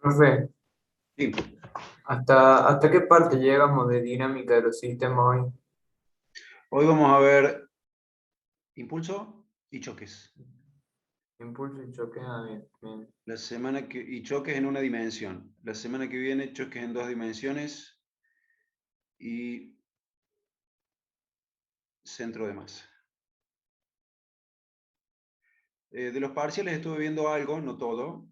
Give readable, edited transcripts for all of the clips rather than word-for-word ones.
Profe, Sí, ¿hasta qué parte llegamos de dinámica de los sistemas hoy? hoy vamos a ver impulso y choques. Impulso y choque, bien, bien. Y choques en una dimensión. La semana que viene, choques en dos dimensiones y centro de masa. De los parciales estuve viendo algo, no todo.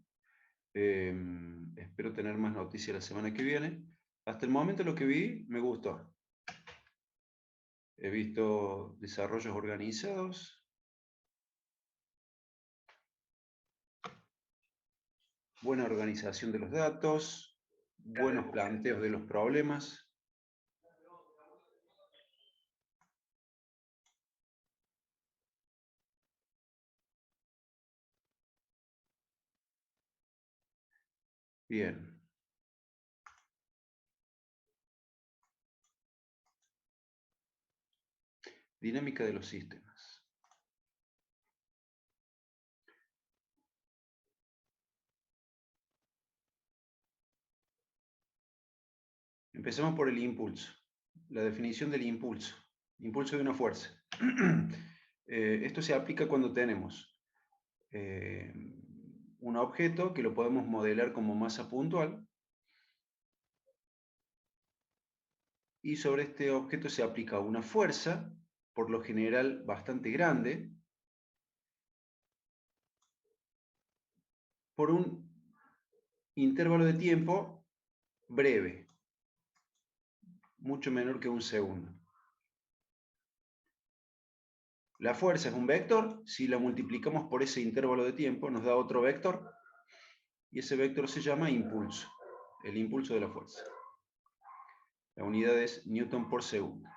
Espero tener más noticias la semana que viene. Hasta el momento lo que vi me gustó. He visto desarrollos organizados, buena organización de los datos, buenos planteos de los problemas. Bien. Dinámica de los sistemas. Empecemos por el impulso. La definición del impulso. Impulso de una fuerza. Esto se aplica cuando tenemos un objeto que lo podemos modelar como masa puntual y sobre este objeto se aplica una fuerza, por lo general bastante grande, por un intervalo de tiempo breve, mucho menor que un segundo. La fuerza es un vector, si la multiplicamos por ese intervalo de tiempo nos da otro vector, y ese vector se llama impulso, el impulso de la fuerza. La unidad es Newton por segundo.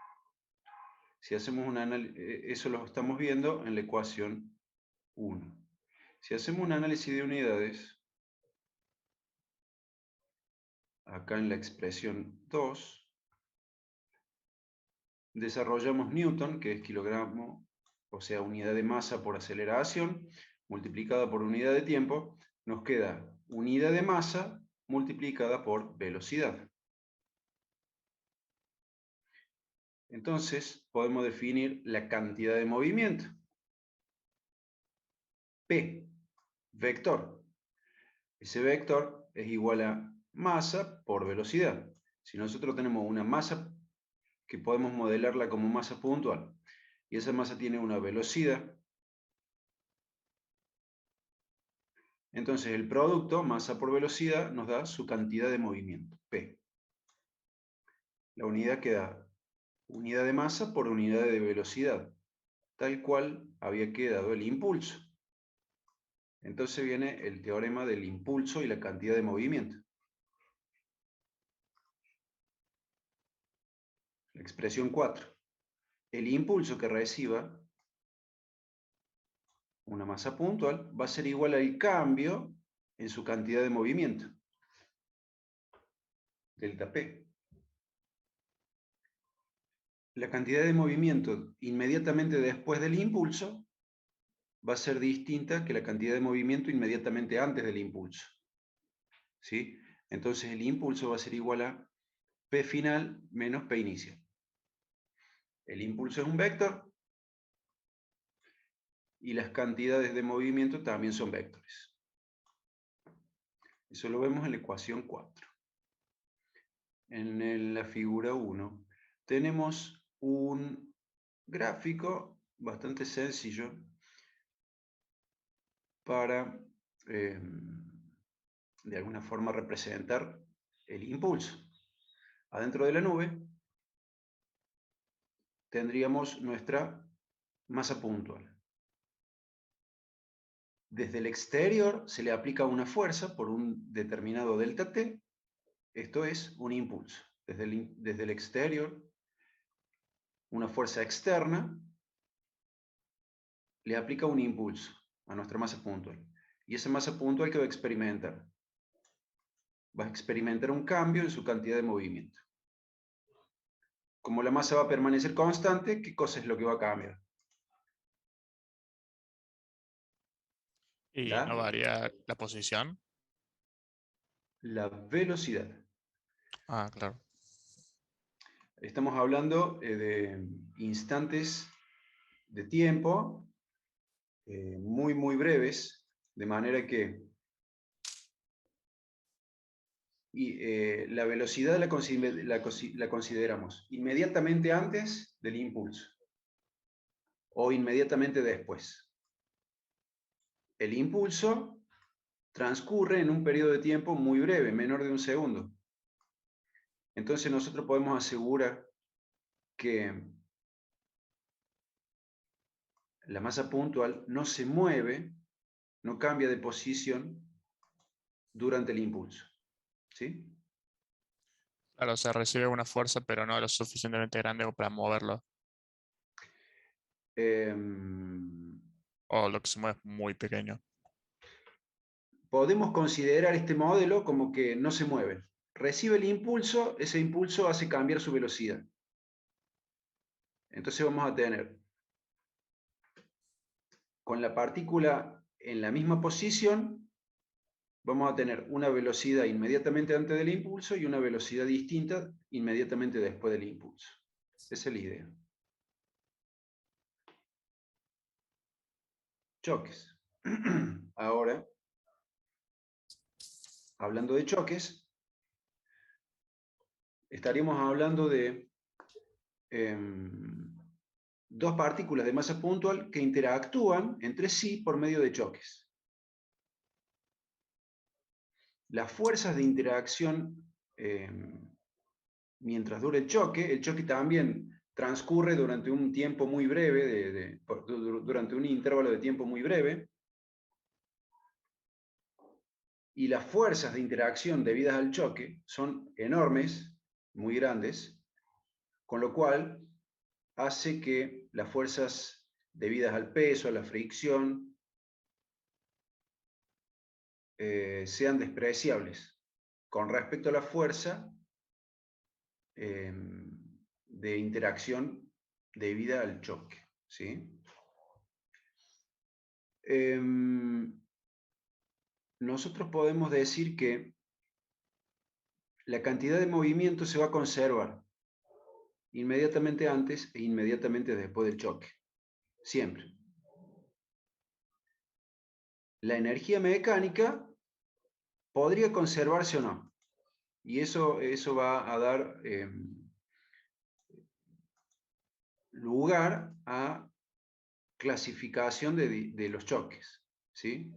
Si hacemos un análisis, eso lo estamos viendo en la ecuación 1. Si hacemos un análisis de unidades, acá en la expresión 2, desarrollamos Newton, que es kilogramo, o sea, unidad de masa por aceleración, multiplicada por unidad de tiempo, nos queda unidad de masa multiplicada por velocidad. Entonces, podemos definir la cantidad de movimiento. P, vector. Ese vector es igual a masa por velocidad. Si nosotros tenemos una masa que podemos modelarla como masa puntual, y esa masa tiene una velocidad, entonces el producto, masa por velocidad, nos da su cantidad de movimiento, P. La unidad queda unidad de masa por unidad de velocidad, tal cual había quedado el impulso. Entonces viene el teorema del impulso y la cantidad de movimiento. La expresión 4. El impulso que reciba una masa puntual va a ser igual al cambio en su cantidad de movimiento, delta P. La cantidad de movimiento inmediatamente después del impulso va a ser distinta que la cantidad de movimiento inmediatamente antes del impulso. ¿Sí? Entonces el impulso va a ser igual a P final menos P inicial. El impulso es un vector y las cantidades de movimiento también son vectores. Eso lo vemos en la ecuación 4. En la figura 1 tenemos un gráfico bastante sencillo para de alguna forma representar el impulso. Adentro de la nube tendríamos nuestra masa puntual. Desde el exterior se le aplica una fuerza por un determinado delta T, esto es un impulso. Desde el exterior, una fuerza externa le aplica un impulso a nuestra masa puntual. Y esa masa puntual que va a experimentar un cambio en su cantidad de movimiento. Como la masa va a permanecer constante, ¿qué cosa es lo que va a cambiar? Y no La varía la posición. la velocidad. Ah, claro. Estamos hablando de instantes de tiempo muy, muy breves, de manera que la velocidad la consideramos inmediatamente antes del impulso o inmediatamente después. El impulso transcurre en un periodo de tiempo muy breve, menor de un segundo. Entonces nosotros podemos asegurar que la masa puntual no se mueve, no cambia de posición durante el impulso. ¿Sí? Claro, o sea, recibe una fuerza, pero no lo suficientemente grande como para moverlo. O lo que se mueve es muy pequeño. Podemos considerar este modelo como que no se mueve. Recibe el impulso, ese impulso hace cambiar su velocidad. Entonces vamos a tener con la partícula en la misma posición, vamos a tener una velocidad inmediatamente antes del impulso y una velocidad distinta inmediatamente después del impulso. Esa es la idea. Choques. Ahora, hablando de choques, estaríamos hablando de dos partículas de masa puntual que interactúan entre sí por medio de choques. Las fuerzas de interacción mientras dure el choque también transcurre durante un tiempo muy breve, durante un intervalo de tiempo muy breve, y las fuerzas de interacción debidas al choque son enormes, muy grandes, con lo cual hace que las fuerzas debidas al peso, a la fricción, sean despreciables con respecto a la fuerza de interacción debida al choque. ¿Sí? Nosotros podemos decir que la cantidad de movimiento se va a conservar inmediatamente antes e inmediatamente después del choque. Siempre. La energía mecánica podría conservarse o no. Y eso va a dar lugar a clasificación de los choques. ¿Sí?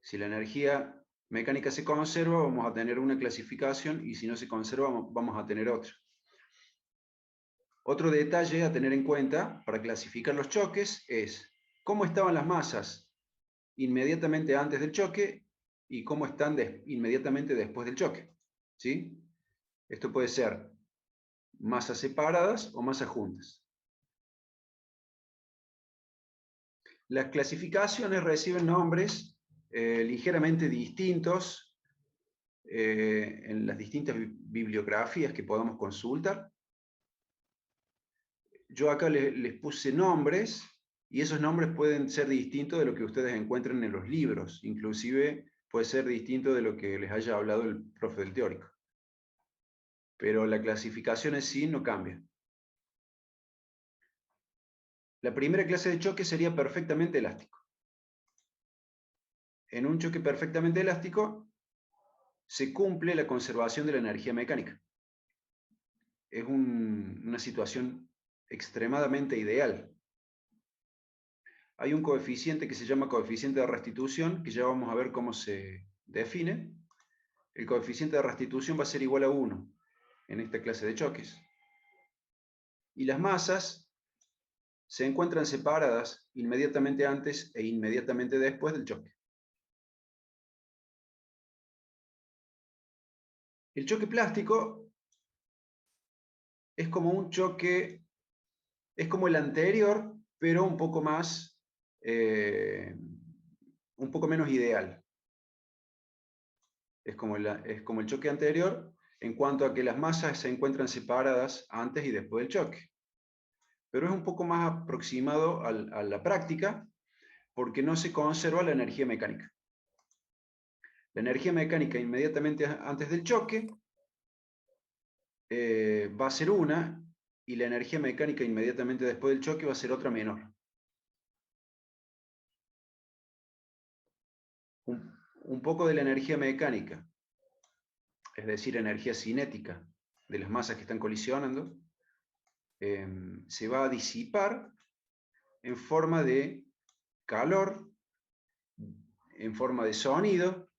Si la energía mecánica se conserva, vamos a tener una clasificación, y si no se conserva, vamos a tener otra. Otro detalle a tener en cuenta para clasificar los choques es cómo estaban las masas inmediatamente antes del choque y cómo están inmediatamente después del choque. ¿Sí? Esto puede ser masas separadas o masas juntas. Las clasificaciones reciben nombres ligeramente distintos en las distintas bibliografías que podamos consultar. Yo acá les puse nombres, y esos nombres pueden ser distintos de lo que ustedes encuentren en los libros, inclusive puede ser distinto de lo que les haya hablado el profe del teórico. Pero la clasificación en sí no cambia. La primera clase de choque sería perfectamente elástico. En un choque perfectamente elástico se cumple la conservación de la energía mecánica. Es una situación extremadamente ideal. Hay un coeficiente que se llama coeficiente de restitución, que ya vamos a ver cómo se define. El coeficiente de restitución va a ser igual a 1 en esta clase de choques. Y las masas se encuentran separadas inmediatamente antes e inmediatamente después del choque. El choque plástico es como un choque, es como el anterior, pero un poco más, un poco menos ideal. Es como el choque anterior en cuanto a que las masas se encuentran separadas antes y después del choque. Pero es un poco más aproximado a la práctica porque no se conserva la energía mecánica. La energía mecánica inmediatamente antes del choque va a ser una, y la energía mecánica inmediatamente después del choque va a ser otra menor. Un poco de la energía mecánica, es decir, energía cinética de las masas que están colisionando, se va a disipar en forma de calor, en forma de sonido,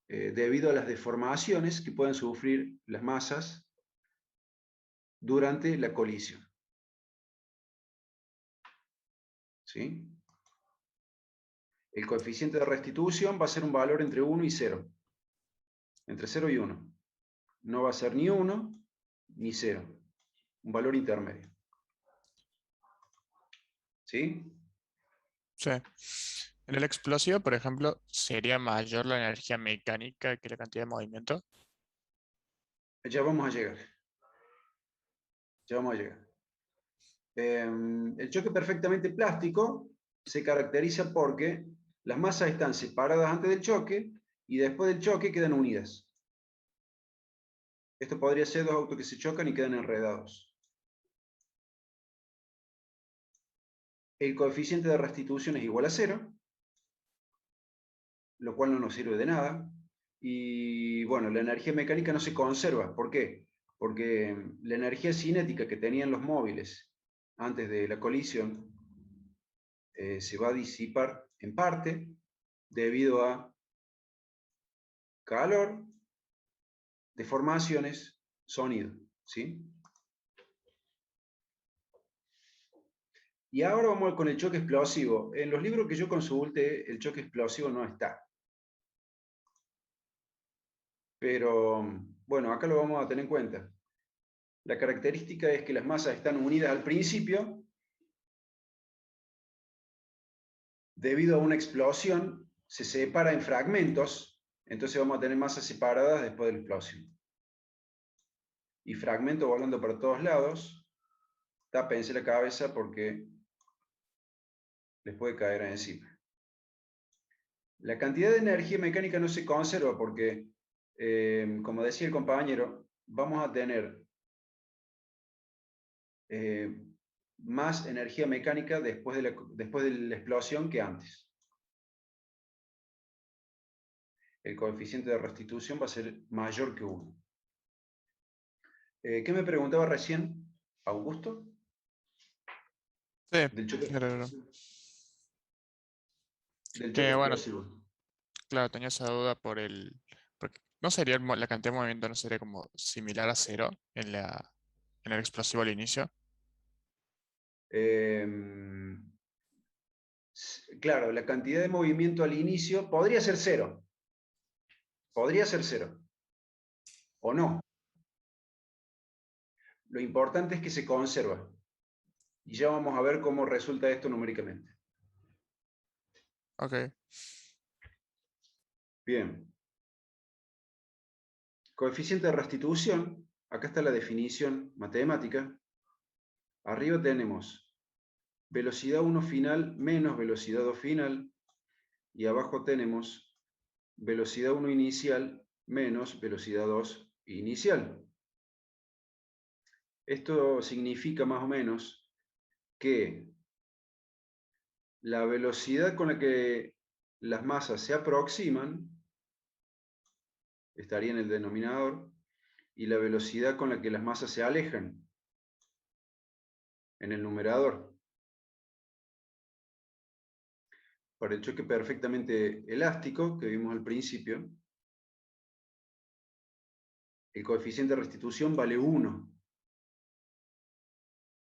debido a las deformaciones que pueden sufrir las masas durante la colisión. ¿Sí? El coeficiente de restitución va a ser un valor entre 1 y 0. Entre 0 y 1. No va a ser ni 1 ni 0. Un valor intermedio. ¿Sí? Sí. En el explosivo, por ejemplo, ¿sería mayor la energía mecánica que la cantidad de movimiento? Ya vamos a llegar. Ya vamos a llegar. El choque perfectamente plástico se caracteriza porque las masas están separadas antes del choque y después del choque quedan unidas. Esto podría ser dos autos que se chocan y quedan enredados. El coeficiente de restitución es igual a 0, lo cual no nos sirve de nada. Y bueno, la energía mecánica no se conserva. ¿Por qué? Porque la energía cinética que tenían los móviles antes de la colisión se va a disipar en parte debido a calor, deformaciones, sonido. ¿Sí? Y ahora vamos con el choque explosivo. En los libros que yo consulte, el choque explosivo no está. Pero bueno, acá lo vamos a tener en cuenta. La característica es que las masas están unidas al principio. Debido a una explosión, se separa en fragmentos. Entonces vamos a tener masas separadas después de la explosión. Y fragmentos volando para todos lados. Tápense la cabeza porque les puede caer encima. La cantidad de energía mecánica no se conserva porque, como decía el compañero, vamos a tener más energía mecánica después de la explosión que antes. El coeficiente de restitución va a ser mayor que 1. ¿Qué me preguntaba recién, Augusto? Sí, Del choque, claro. del choque Que bueno, explosivo. claro, tenía esa duda porque no sería la cantidad de movimiento no sería como similar a 0 en el explosivo al inicio. Claro, la cantidad de movimiento al inicio podría ser 0. Podría ser 0. O no. Lo importante es que se conserva. Y ya vamos a ver cómo resulta esto numéricamente. Ok. Bien. Coeficiente de restitución. Acá está la definición matemática. Arriba tenemos velocidad 1 final menos velocidad 2 final. Y abajo tenemos velocidad 1 inicial menos velocidad 2 inicial. Esto significa más o menos que la velocidad con la que las masas se aproximan estaría en el denominador, y la velocidad con la que las masas se alejan en el numerador. Para el choque perfectamente elástico que vimos al principio, el coeficiente de restitución vale 1,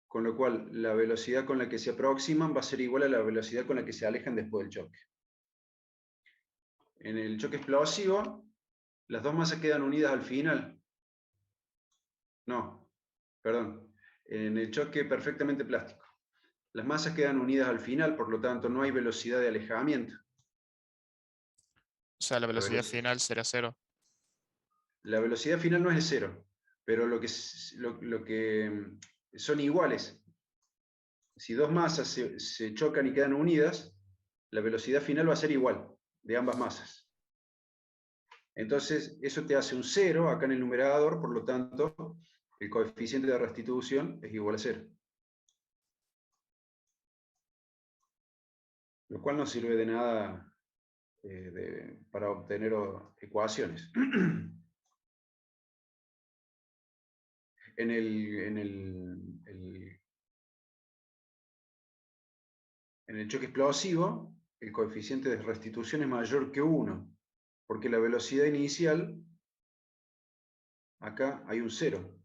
con lo cual la velocidad con la que se aproximan va a ser igual a la velocidad con la que se alejan después del choque. En el choque explosivo, las dos masas quedan unidas al final. No, perdón. En el choque perfectamente plástico, las masas quedan unidas al final, por lo tanto no hay velocidad de alejamiento. O sea, la La velocidad velocidad, final será 0. la velocidad final no es de 0, pero lo que son iguales. Si dos masas se chocan y quedan unidas, la velocidad final va a ser igual de ambas masas. Entonces, eso te hace un 0 acá en el numerador, por lo tanto, el coeficiente de restitución es igual a 0. Lo cual no sirve de nada para obtener ecuaciones. En el choque explosivo, el coeficiente de restitución es mayor que 1, porque la velocidad inicial, acá hay un 0.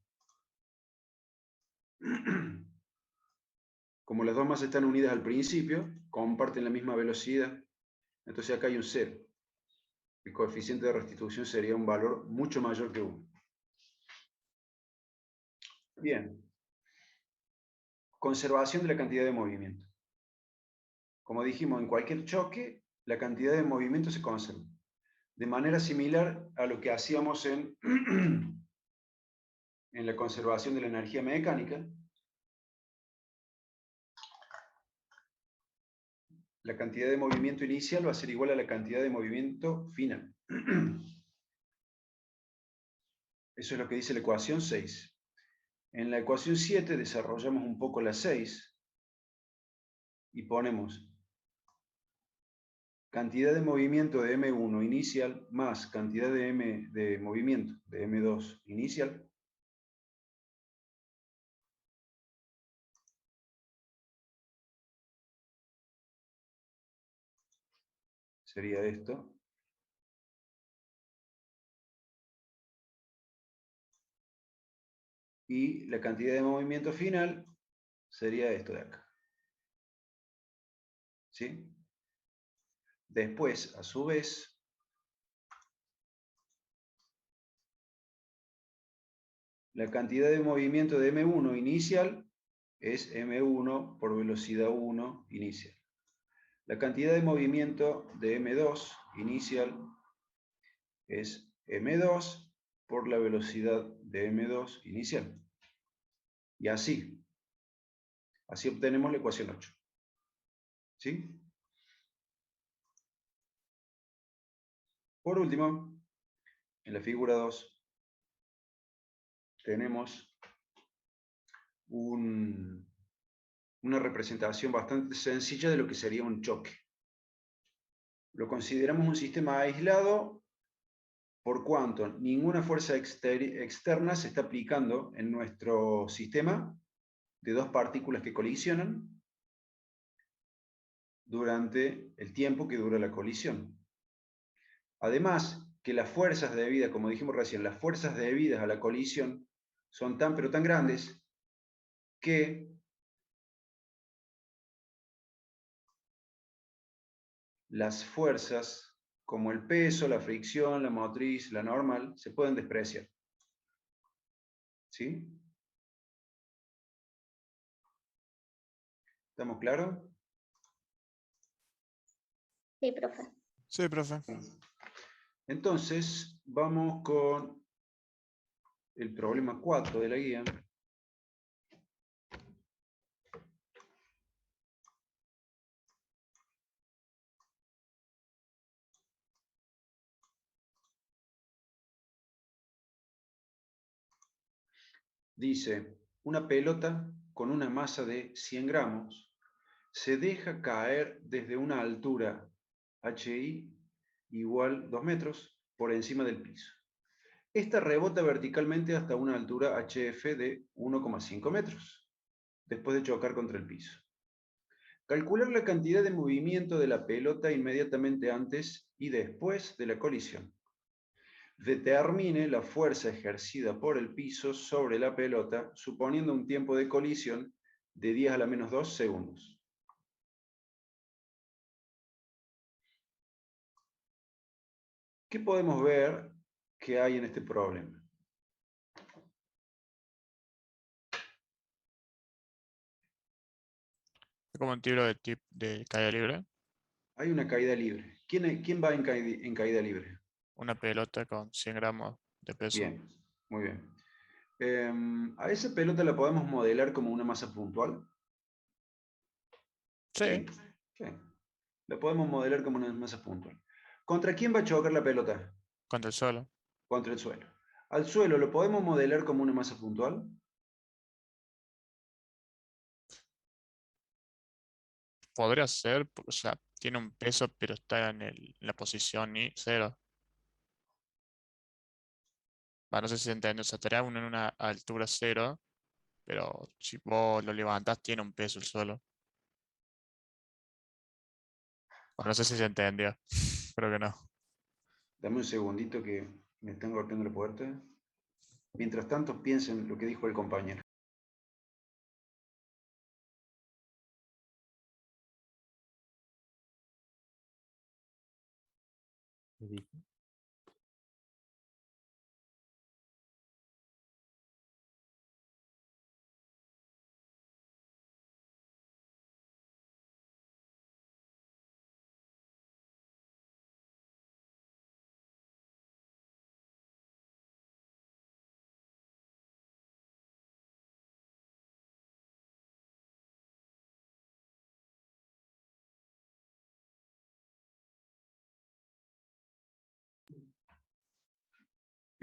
Como las dos masas están unidas al principio, comparten la misma velocidad, entonces acá hay un 0. El coeficiente de restitución sería un valor mucho mayor que 1. Bien. Conservación de la cantidad de movimiento. Como dijimos, en cualquier choque, la cantidad de movimiento se conserva. De manera similar a lo que hacíamos en la conservación de la energía mecánica, la cantidad de movimiento inicial va a ser igual a la cantidad de movimiento final. Eso es lo que dice la ecuación 6. En la ecuación 7 desarrollamos un poco la 6 y ponemos cantidad de movimiento de M1 inicial más cantidad de movimiento de M2 inicial sería esto. Y la cantidad de movimiento final sería esto de acá. ¿Sí? Después, a su vez, la cantidad de movimiento de M1 inicial es M1 por velocidad 1 inicial. La cantidad de movimiento de M2 inicial es M2 por la velocidad de M2 inicial. Y así. Así obtenemos la ecuación 8. ¿Sí? Por último, en la figura 2, tenemos una representación bastante sencilla de lo que sería un choque. Lo consideramos un sistema aislado por cuanto ninguna fuerza externa se está aplicando en nuestro sistema de dos partículas que colisionan durante el tiempo que dura la colisión. Además, que las fuerzas debidas, como dijimos recién, las fuerzas debidas a la colisión son tan pero tan grandes que las fuerzas como el peso, la fricción, la motriz, la normal, se pueden despreciar. ¿Sí? ¿Estamos claros? Sí, profe. Sí, profe. Entonces, vamos con el problema 4 de la guía. Dice, una pelota con una masa de 100 gramos se deja caer desde una altura HI igual 2 metros por encima del piso. Esta rebota verticalmente hasta una altura HF de 1,5 metros, después de chocar contra el piso. Calcular la cantidad de movimiento de la pelota inmediatamente antes y después de la colisión. Determine la fuerza ejercida por el piso sobre la pelota, suponiendo un tiempo de colisión de 10 a la menos 2 segundos. ¿Qué podemos ver que hay en este problema? Es como un tiro de caída libre. Hay una caída libre. ¿Quién va en caída libre? Una pelota con 100 gramos de peso. Bien, muy bien. ¿A esa pelota la podemos modelar como una masa puntual? Sí. Sí. La podemos modelar como una masa puntual. ¿Contra quién va a chocar la pelota? Contra el suelo. Contra el suelo. ¿Al suelo lo podemos modelar como una masa puntual? Podría ser, o sea, tiene un peso, pero está en la posición y cero. No sé si se entiende, o sea, estaría uno en una altura cero, pero si vos lo levantás, tiene un peso el suelo. No sé si se entendió, creo que no. Dame un segundito que me están golpeando la puerta. Mientras tanto, piensen lo que dijo el compañero. ¿Qué dijo?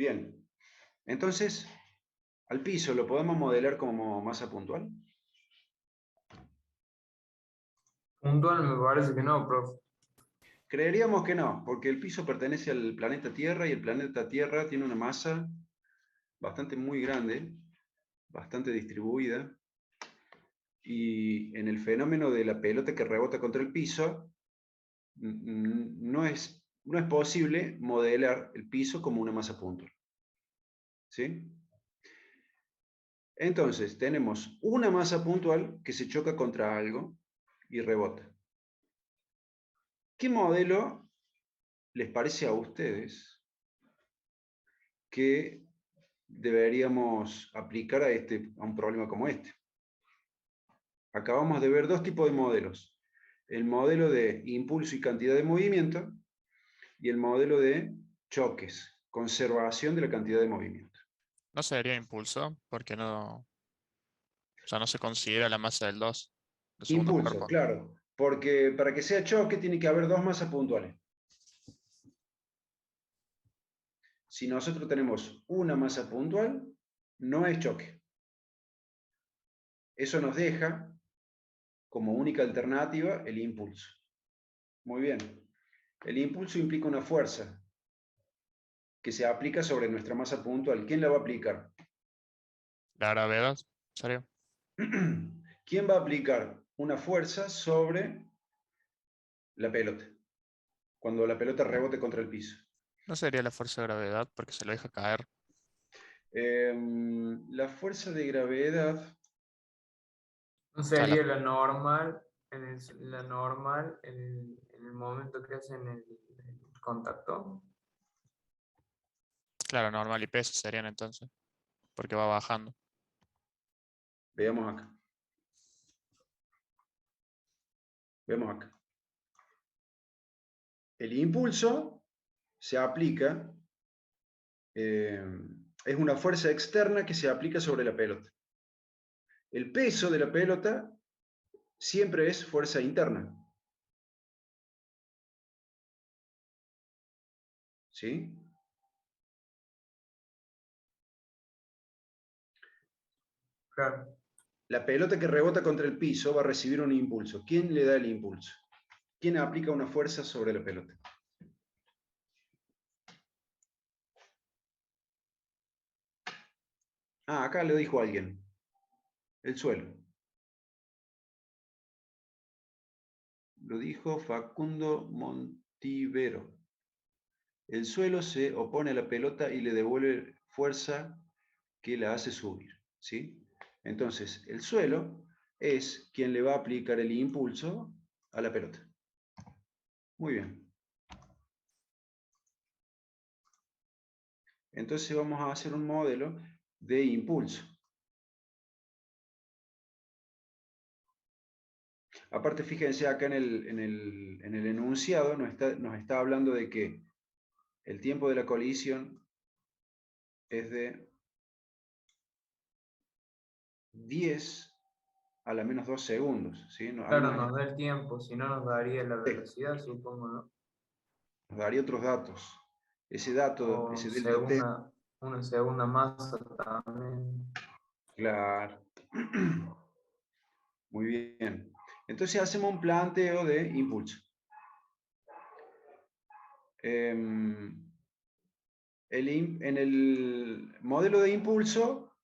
Bien, entonces, ¿al piso lo podemos modelar como masa puntual? Puntual me parece que no, profe. Creeríamos que no, porque el piso pertenece al planeta Tierra y el planeta Tierra tiene una masa bastante muy grande, bastante distribuida, y en el fenómeno de la pelota que rebota contra el piso, no es posible modelar el piso como una masa puntual. ¿Sí? Entonces, tenemos una masa puntual que se choca contra algo y rebota. ¿Qué modelo les parece a ustedes que deberíamos aplicar a un problema como este? Acabamos de ver dos tipos de modelos. El modelo de impulso y cantidad de movimiento y el modelo de choques, conservación de la cantidad de movimiento. No sería impulso, porque no, o sea, no se considera la masa del 2, del segundo Impulso, cuerpo. claro, porque para que sea choque tiene que haber dos masas puntuales. Si nosotros tenemos una masa puntual, no es choque. Eso nos deja como única alternativa el impulso. Muy bien. El impulso implica una fuerza que se aplica sobre nuestra masa puntual. ¿Quién la va a aplicar? La gravedad, ¿sería? ¿Quién va a aplicar una fuerza sobre la pelota cuando la pelota rebote contra el piso? No sería la fuerza de gravedad, porque se lo deja caer. La fuerza de gravedad, No O sea, sería la normal la normal en el momento que hacen el contacto. claro, normal y peso serían entonces, porque va bajando. veamos acá. Vemos acá. El impulso se aplica, es una fuerza externa que se aplica sobre la pelota. El peso de la pelota siempre es fuerza interna. ¿Sí? Claro. La pelota que rebota contra el piso va a recibir un impulso. ¿Quién le da el impulso? ¿Quién aplica una fuerza sobre la pelota? Ah, acá lo dijo alguien. El suelo. Lo dijo Facundo Montivero. El suelo se opone a la pelota y le devuelve fuerza que la hace subir. ¿Sí? Entonces, el suelo es quien le va a aplicar el impulso a la pelota. Muy bien. Entonces vamos a hacer un modelo de impulso. Aparte, fíjense acá en el enunciado nos está hablando de que el tiempo de la colisión es de 10 a la menos 2 segundos. ¿Sí? Ahí Claro, nos da el tiempo, si no nos daría la velocidad, supongo, ¿no? nos daría otros datos. Ese dato, O ese delta T. una segunda masa también. Claro. Muy bien. Entonces hacemos un planteo de impulso. En el modelo de impulso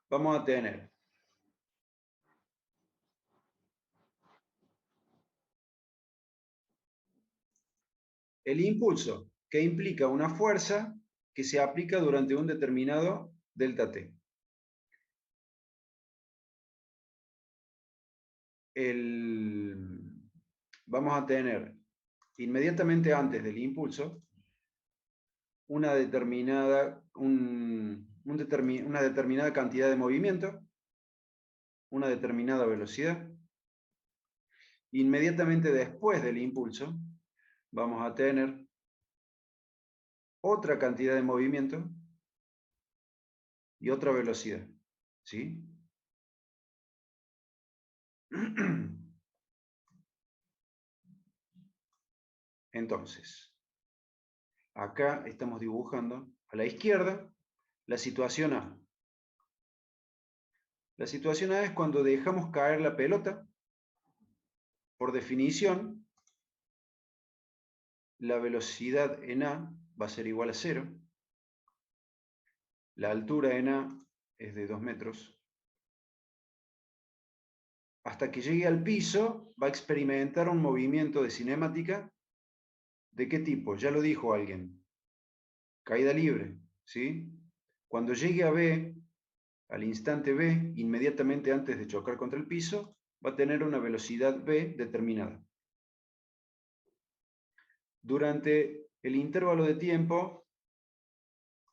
vamos a tener el impulso, que implica una fuerza que se aplica durante un determinado delta T. Vamos a tener inmediatamente antes del impulso una determinada cantidad de movimiento, una determinada velocidad. Inmediatamente después del impulso vamos a tener otra cantidad de movimiento y otra velocidad. ¿Sí? Entonces, acá estamos dibujando a la izquierda la situación A. La situación A es cuando dejamos caer la pelota. Por definición, la velocidad en A va a ser igual a 0. La altura en A es de 2 metros. Hasta que llegue al piso, va a experimentar un movimiento de cinemática. ¿De qué tipo? Ya lo dijo alguien. Caída libre, ¿sí? Cuando llegue a B, al instante B, inmediatamente antes de chocar contra el piso, va a tener una velocidad B determinada. Durante el intervalo de tiempo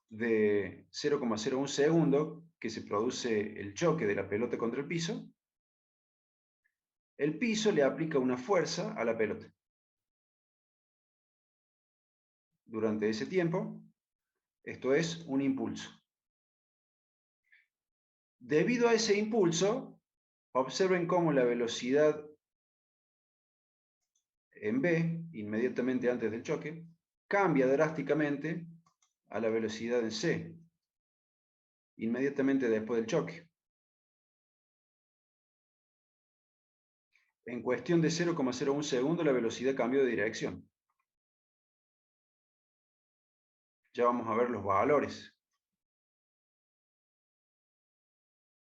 de 0,01 segundo que se produce el choque de la pelota contra el piso le aplica una fuerza a la pelota. Durante ese tiempo, esto es un impulso. Debido a ese impulso, observen cómo la velocidad en B, inmediatamente antes del choque, cambia drásticamente a la velocidad en C, inmediatamente después del choque. En cuestión de 0,01 segundo, la velocidad cambió de dirección. Ya vamos a ver los valores.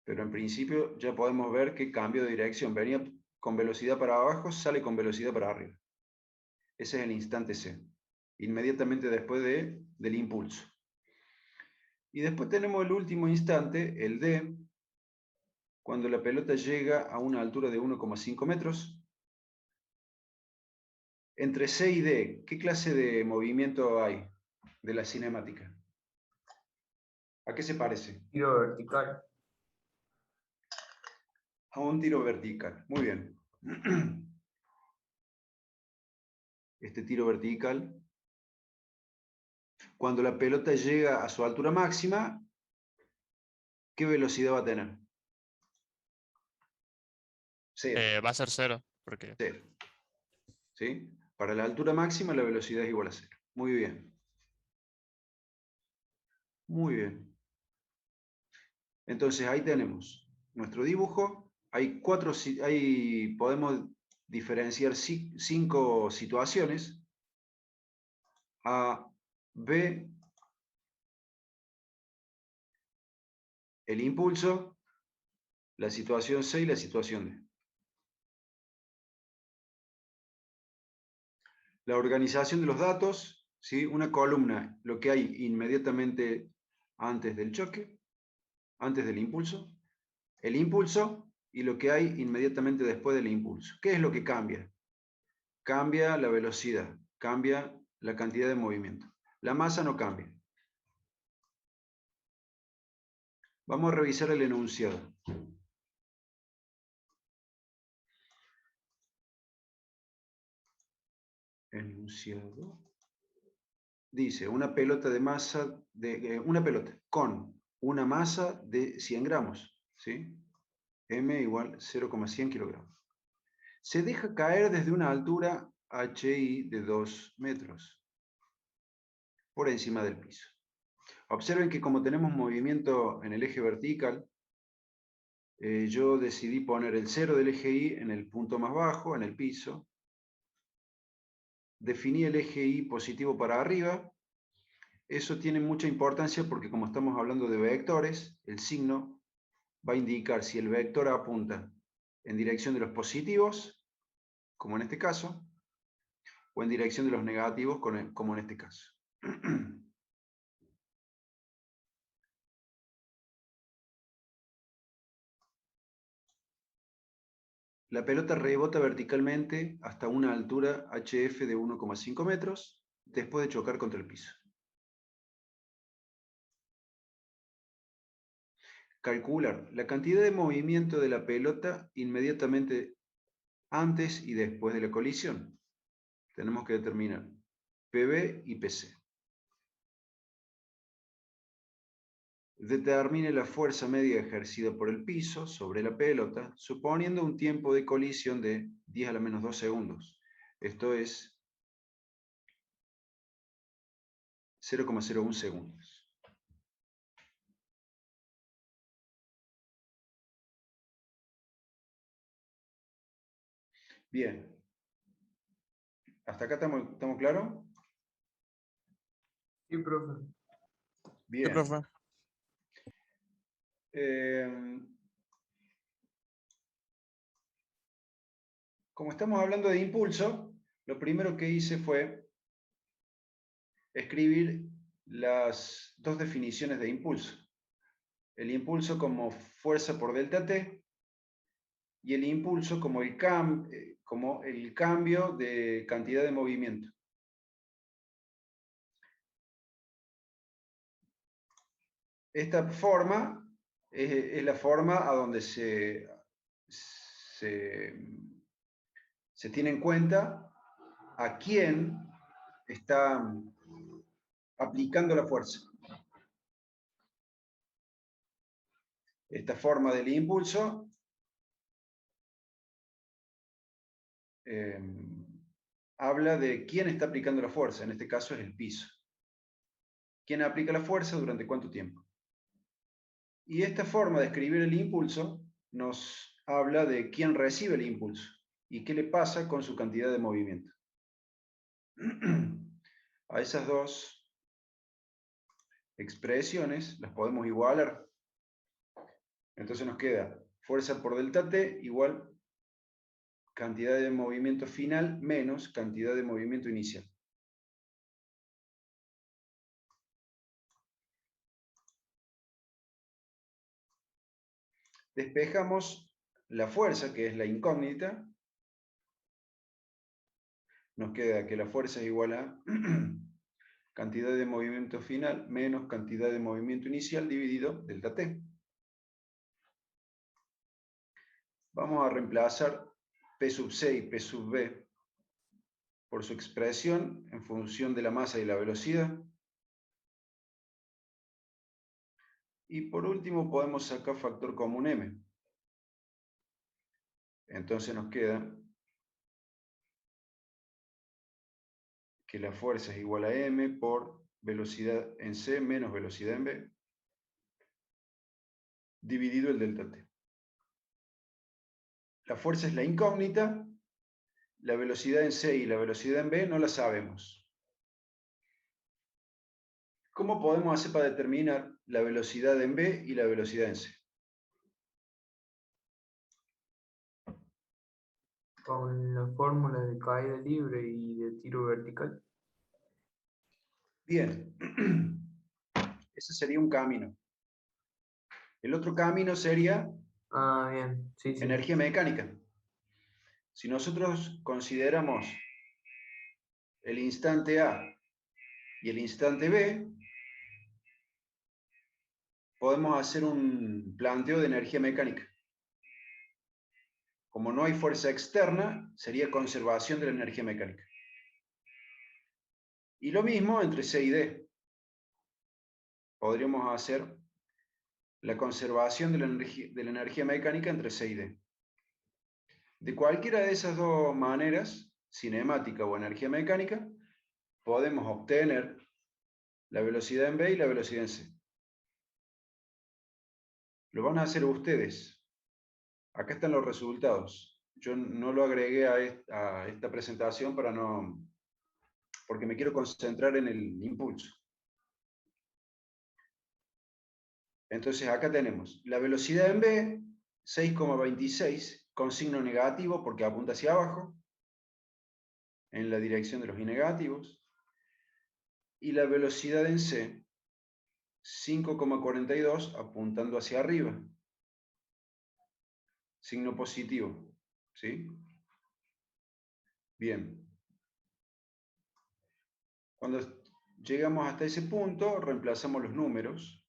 Pero en principio ya podemos ver que cambio de dirección. Venía con velocidad para abajo, sale con velocidad para arriba. Ese es el instante C, inmediatamente después del impulso. Y después tenemos el último instante, el D, cuando la pelota llega a una altura de 1,5 metros. Entre C y D, ¿qué clase de movimiento hay de la cinemática? ¿A qué se parece? Tiro vertical. A un tiro vertical. Muy bien. Este tiro vertical, cuando la pelota llega a su altura máxima, ¿qué velocidad va a tener? Cero. Va a ser 0, porque Cero. ¿Sí? Para la altura máxima la velocidad es igual a 0. Muy bien. Muy bien. Entonces ahí tenemos nuestro dibujo. Podemos diferenciar 5 situaciones. A, B, el impulso, la situación C y la situación D. La organización de los datos, ¿sí? Una columna, lo que hay inmediatamente antes del choque, antes del impulso, el impulso y lo que hay inmediatamente después del impulso. ¿Qué es lo que cambia? Cambia la velocidad, cambia la cantidad de movimiento. La masa no cambia. Vamos a revisar el enunciado. Enunciado. Dice, una pelota de masa, una pelota con una masa de 100 gramos, ¿sí? M igual 0,100 kilogramos. Se deja caer desde una altura HI de 2 metros. por encima del piso. Observen que como tenemos movimiento en el eje vertical, yo decidí poner el 0 del eje Y en el punto más bajo, en el piso. Definí el eje Y positivo para arriba. Eso tiene mucha importancia porque como estamos hablando de vectores, el signo va a indicar si el vector apunta en dirección de los positivos, como en este caso, o en dirección de los negativos, como en este caso. La pelota rebota verticalmente hasta una altura HF de 1,5 metros después de chocar contra el piso. Calcular la cantidad de movimiento de la pelota inmediatamente antes y después de la colisión. Tenemos que determinar PB y PC. Determine la fuerza media ejercida por el piso sobre la pelota, suponiendo un tiempo de colisión de 10 a la menos 2 segundos. Esto es 0,01 segundos. Bien. ¿Hasta acá estamos claros? Sí, profe. Bien. Sí, profe. Como estamos hablando de impulso, lo primero que hice fue escribir las dos definiciones de impulso. El impulso como fuerza por delta T y el impulso como el cambio de cantidad de movimiento. Esta forma es la forma a donde se tiene en cuenta a quién está aplicando la fuerza. Esta forma del impulso habla de quién está aplicando la fuerza, en este caso es el piso. ¿Quién aplica la fuerza durante cuánto tiempo? Y esta forma de escribir el impulso nos habla de quién recibe el impulso y qué le pasa con su cantidad de movimiento. A esas dos expresiones las podemos igualar. Entonces nos queda fuerza por delta T igual cantidad de movimiento final menos cantidad de movimiento inicial. Despejamos la fuerza, que es la incógnita. Nos queda que la fuerza es igual a cantidad de movimiento final menos cantidad de movimiento inicial dividido delta T. Vamos a reemplazar P sub C y P sub B por su expresión en función de la masa y la velocidad. Y por último podemos sacar factor común M. Entonces nos queda que la fuerza es igual a M por velocidad en C menos velocidad en B dividido el delta T. La fuerza es la incógnita, la velocidad en C y la velocidad en B no la sabemos. ¿Cómo podemos hacer para determinar la velocidad en B y la velocidad en C? Con la fórmula de caída libre y de tiro vertical. Bien, ese sería un camino. El otro camino sería Ah, bien. Sí, sí. energía mecánica. Si nosotros consideramos el instante A y el instante B, podemos hacer un planteo de energía mecánica. Como no hay fuerza externa, sería conservación de la energía mecánica. Y lo mismo entre C y D. Podríamos hacer la conservación de la energía mecánica entre C y D. De cualquiera de esas dos maneras, cinemática o energía mecánica, podemos obtener la velocidad en B y la velocidad en C. Lo van a hacer ustedes. Acá están los resultados. Yo no lo agregué a esta presentación porque me quiero concentrar en el impulso. Entonces acá tenemos la velocidad en B, 6,26, con signo negativo porque apunta hacia abajo, en la dirección de los y negativos. Y la velocidad en C, 5,42, apuntando hacia arriba. Signo positivo. ¿Sí? Bien. Cuando llegamos hasta ese punto, reemplazamos los números.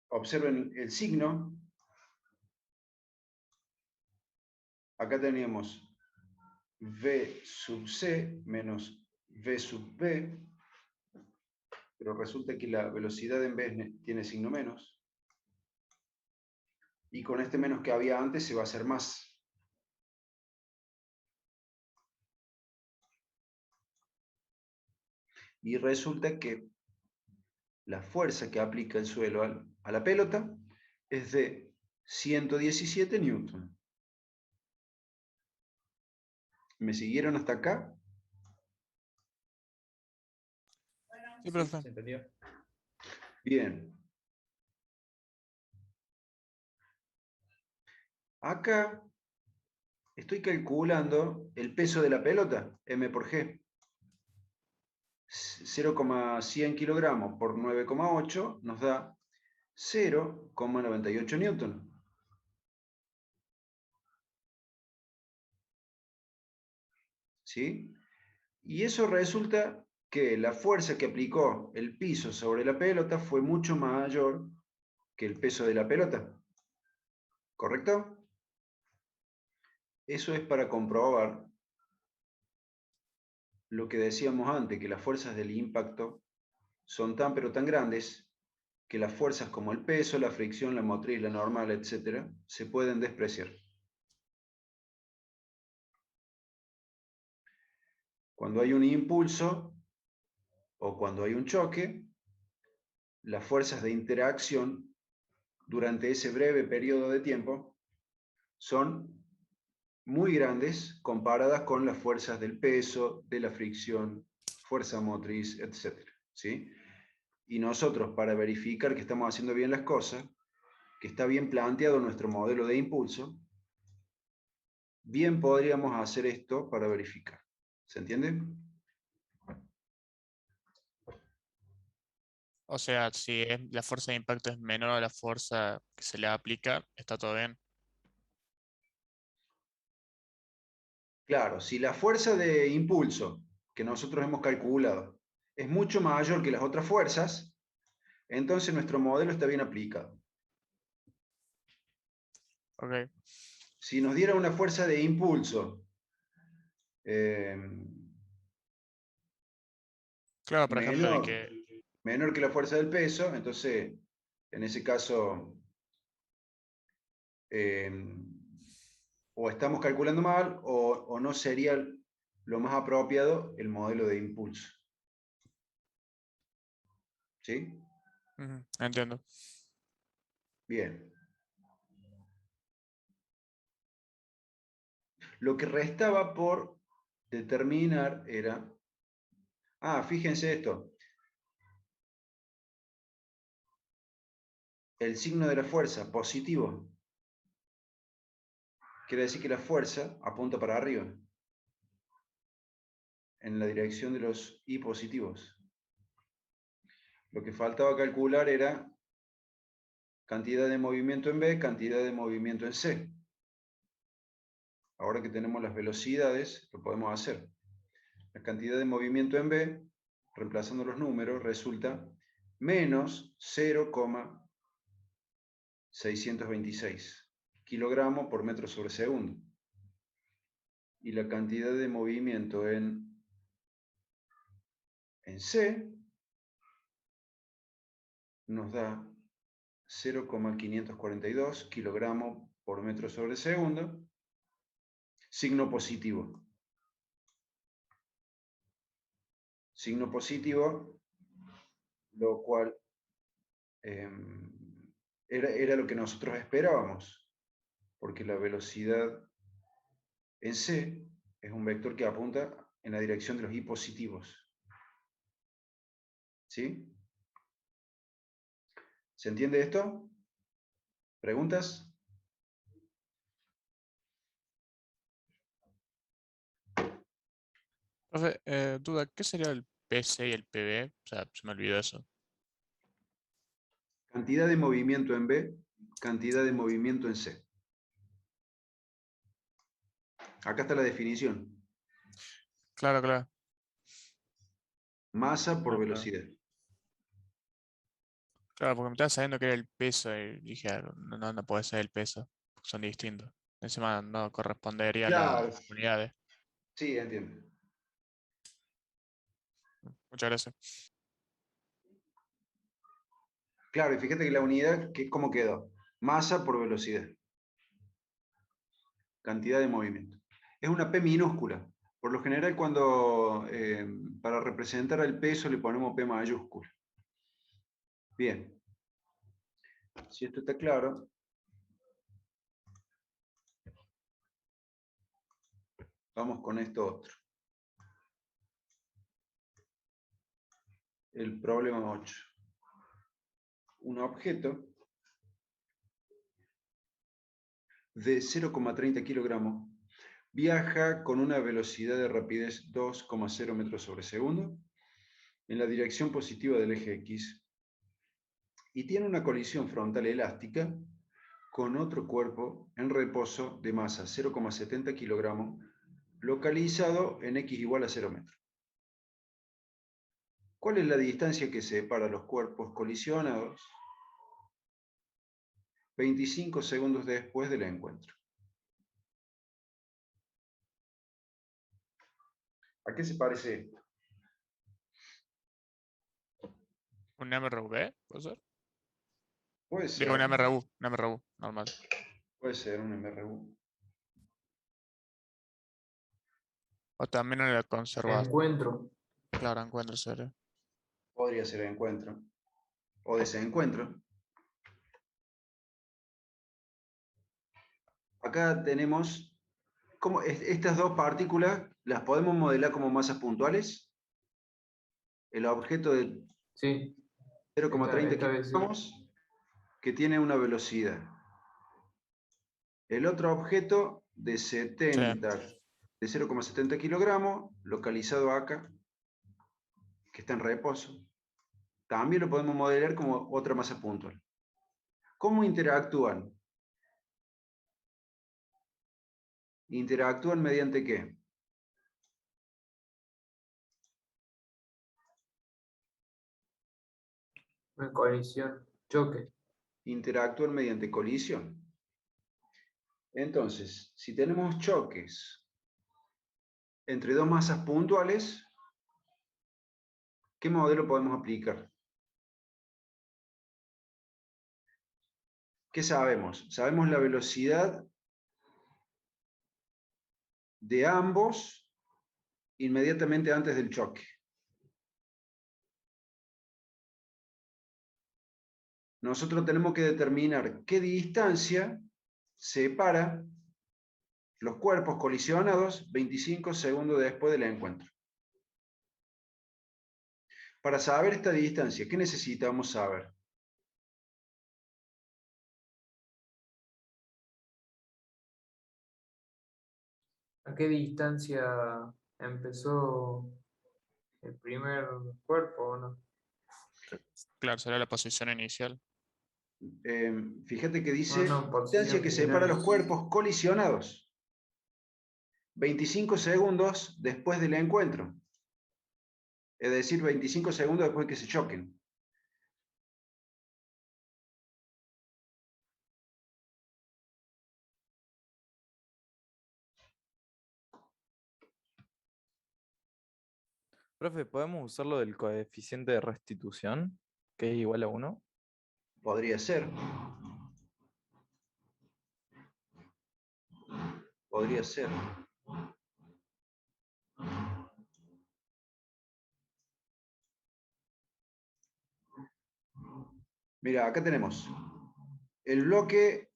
Observen el signo. Acá teníamos V sub C menos V sub B, pero resulta que la velocidad en B tiene signo menos. Y con este menos que había antes se va a hacer más. Y resulta que la fuerza que aplica el suelo a la pelota es de 117 newton. ¿Me siguieron hasta acá? Sí, profe. ¿Se entendió? Bien. Acá estoy calculando el peso de la pelota, M por G. 0,100 kilogramos por 9,8 nos da 0,98 newton. ¿Sí? Y eso resulta que la fuerza que aplicó el piso sobre la pelota fue mucho mayor que el peso de la pelota. ¿Correcto? Eso es para comprobar lo que decíamos antes, que las fuerzas del impacto son tan pero tan grandes que las fuerzas como el peso, la fricción, la motriz, la normal, etc., se pueden despreciar. Cuando hay un impulso o cuando hay un choque, las fuerzas de interacción durante ese breve periodo de tiempo son muy grandes comparadas con las fuerzas del peso, de la fricción, fuerza motriz, etc. ¿Sí? Y nosotros, para verificar que estamos haciendo bien las cosas, que está bien planteado nuestro modelo de impulso, bien podríamos hacer esto para verificar. ¿Se entiende? O sea, si la fuerza de impacto es menor a la fuerza que se le aplica, está todo bien. Claro, si la fuerza de impulso que nosotros hemos calculado es mucho mayor que las otras fuerzas, entonces nuestro modelo está bien aplicado. Ok. Si nos diera una fuerza de impulso Claro, por ejemplo, de menor, que. menor que la fuerza del peso, entonces en ese caso o estamos calculando mal o no sería lo más apropiado el modelo de impulso. ¿Sí? Ujú, entiendo. Bien. Lo que restaba por determinar era... fíjense esto. El signo de la fuerza, positivo, quiere decir que la fuerza apunta para arriba, en la dirección de los I positivos. Lo que faltaba calcular era cantidad de movimiento en B, cantidad de movimiento en C. Ahora que tenemos las velocidades, lo podemos hacer. La cantidad de movimiento en B, reemplazando los números, resulta menos 0,626 kilogramos por metro sobre segundo. Y la cantidad de movimiento en C nos da 0,542 kilogramos por metro sobre segundo, signo positivo. signo positivo, lo cual era lo que nosotros esperábamos, porque la velocidad en C es un vector que apunta en la dirección de los i positivos. ¿Sí? ¿Se entiende esto? ¿Preguntas? Profe, duda, ¿qué sería el PC y el PB? O sea, se me olvidó eso. Cantidad de movimiento en B, cantidad de movimiento en C. Acá está la definición. Claro, claro. Masa por No, claro. velocidad. Claro, porque me estaba sabiendo que era el peso y dije, no, no puede ser el peso, porque son distintos. Encima no correspondería a Claro, las unidades. sí, entiendo. Muchas gracias. Claro, y fíjate que la unidad, ¿cómo quedó? Masa por velocidad. Cantidad de movimiento. Es una P minúscula. Por lo general, cuando para representar el peso le ponemos P mayúscula. Bien. Si esto está claro, vamos con esto otro. El problema 8. Un objeto de 0,30 kilogramos viaja con una velocidad de rapidez 2,0 metros sobre segundo en la dirección positiva del eje X y tiene una colisión frontal elástica con otro cuerpo en reposo de masa 0,70 kilogramos localizado en X igual a 0 metros. ¿Cuál es la distancia que separa los cuerpos colisionados 25 segundos después del encuentro? ¿A qué se parece esto? ¿Un MRV? ¿Puede ser? Puede Digo, un ser, MRU, un MRU, normal. puede ser un MRU. O también en el conservador. Encuentro. Claro, encuentro serio. Podría ser encuentro o desencuentro. Acá tenemos como estas dos partículas las podemos modelar como masas puntuales. El objeto de Sí, 0,30 esta vez sí. kilogramos que tiene una velocidad. El otro objeto de Sí, 0,70 kilogramos, localizado acá, que está en reposo, también lo podemos modelar como otra masa puntual. ¿Cómo interactúan? ¿Interactúan mediante qué? Una colisión, choque. Interactúan mediante colisión. Entonces, si tenemos choques entre dos masas puntuales, ¿qué modelo podemos aplicar? ¿Qué sabemos? Sabemos la velocidad de ambos inmediatamente antes del choque. Nosotros tenemos que determinar qué distancia separa los cuerpos colisionados 25 segundos después del encuentro. Para saber esta distancia, ¿qué necesitamos saber? ¿A qué distancia empezó el primer cuerpo o no? claro, será la posición inicial. Fíjate que No, dice no, distancia posición que separa final. los cuerpos colisionados 25 segundos después del encuentro. Es decir, 25 segundos después de que se choquen. Profe, ¿podemos usar lo del coeficiente de restitución, que es igual a 1? Podría ser. Podría ser. Mira, acá tenemos el bloque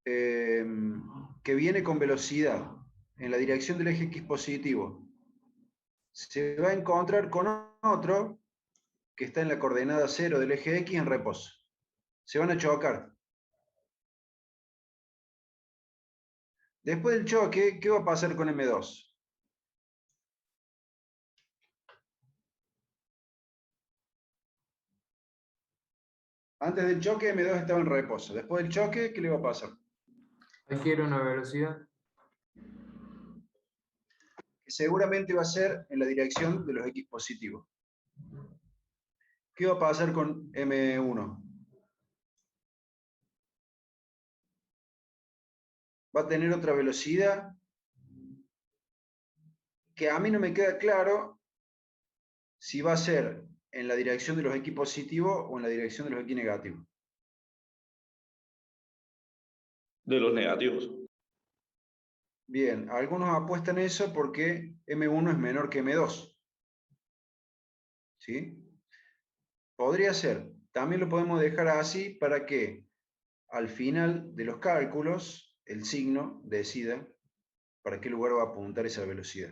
que viene con velocidad en la dirección del eje X positivo. Se va a encontrar con otro que está en la coordenada 0 del eje X en reposo. Se van a chocar. Después del choque, ¿qué va a pasar con M2? Antes del choque, M2 estaba en reposo. Después del choque, ¿qué le va a pasar? Adquiere una velocidad. Que seguramente va a ser en la dirección de los X positivos. ¿Qué va a pasar con M1? Va a tener otra velocidad que a mí no me queda claro si va a ser en la dirección de los X positivos o en la dirección de los X negativos. De los negativos. Bien, algunos apuestan eso porque M1 es menor que M2. ¿Sí? Podría ser. También lo podemos dejar así para que al final de los cálculos el signo decida para qué lugar va a apuntar esa velocidad.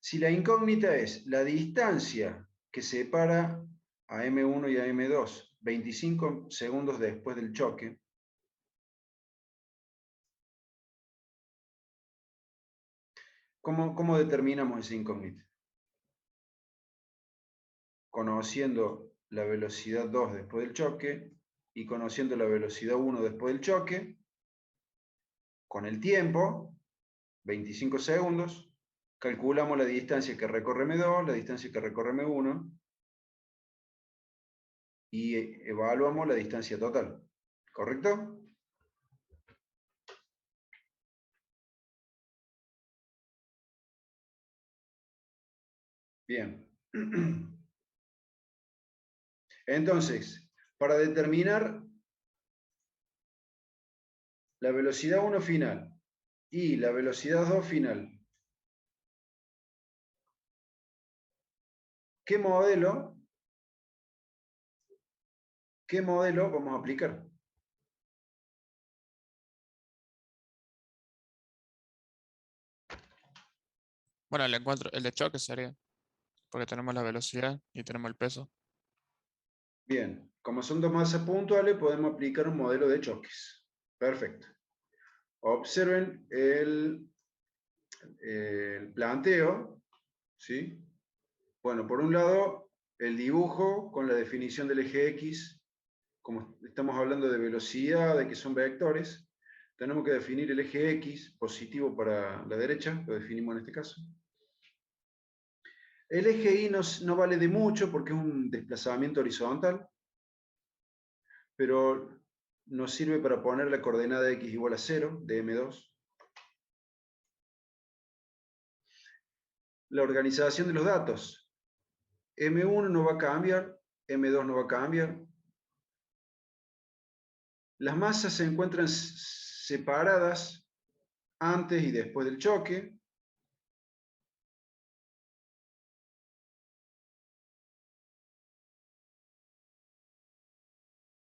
Si la incógnita es la distancia que separa a M1 y a M2 25 segundos después del choque, ¿cómo determinamos esa incógnita? Conociendo la velocidad 2 después del choque y conociendo la velocidad 1 después del choque, con el tiempo, 25 segundos, calculamos la distancia que recorre M2, la distancia que recorre M1 y evaluamos la distancia total. ¿Correcto? Bien. Entonces, para determinar la velocidad 1 final y la velocidad 2 final, ¿qué modelo vamos a aplicar? Bueno, el de choque sería, porque tenemos la velocidad y tenemos el peso. Bien, como son dos masas puntuales, podemos aplicar un modelo de choques. Perfecto. Observen el planteo, ¿sí? Bueno, por un lado, el dibujo con la definición del eje X, como estamos hablando de velocidad, de que son vectores, tenemos que definir el eje X, positivo para la derecha, lo definimos en este caso. El eje Y no vale de mucho porque es un desplazamiento horizontal, pero nos sirve para poner la coordenada X igual a 0 de M2. La organización de los datos. M1 no va a cambiar, M2 no va a cambiar. Las masas se encuentran separadas antes y después del choque.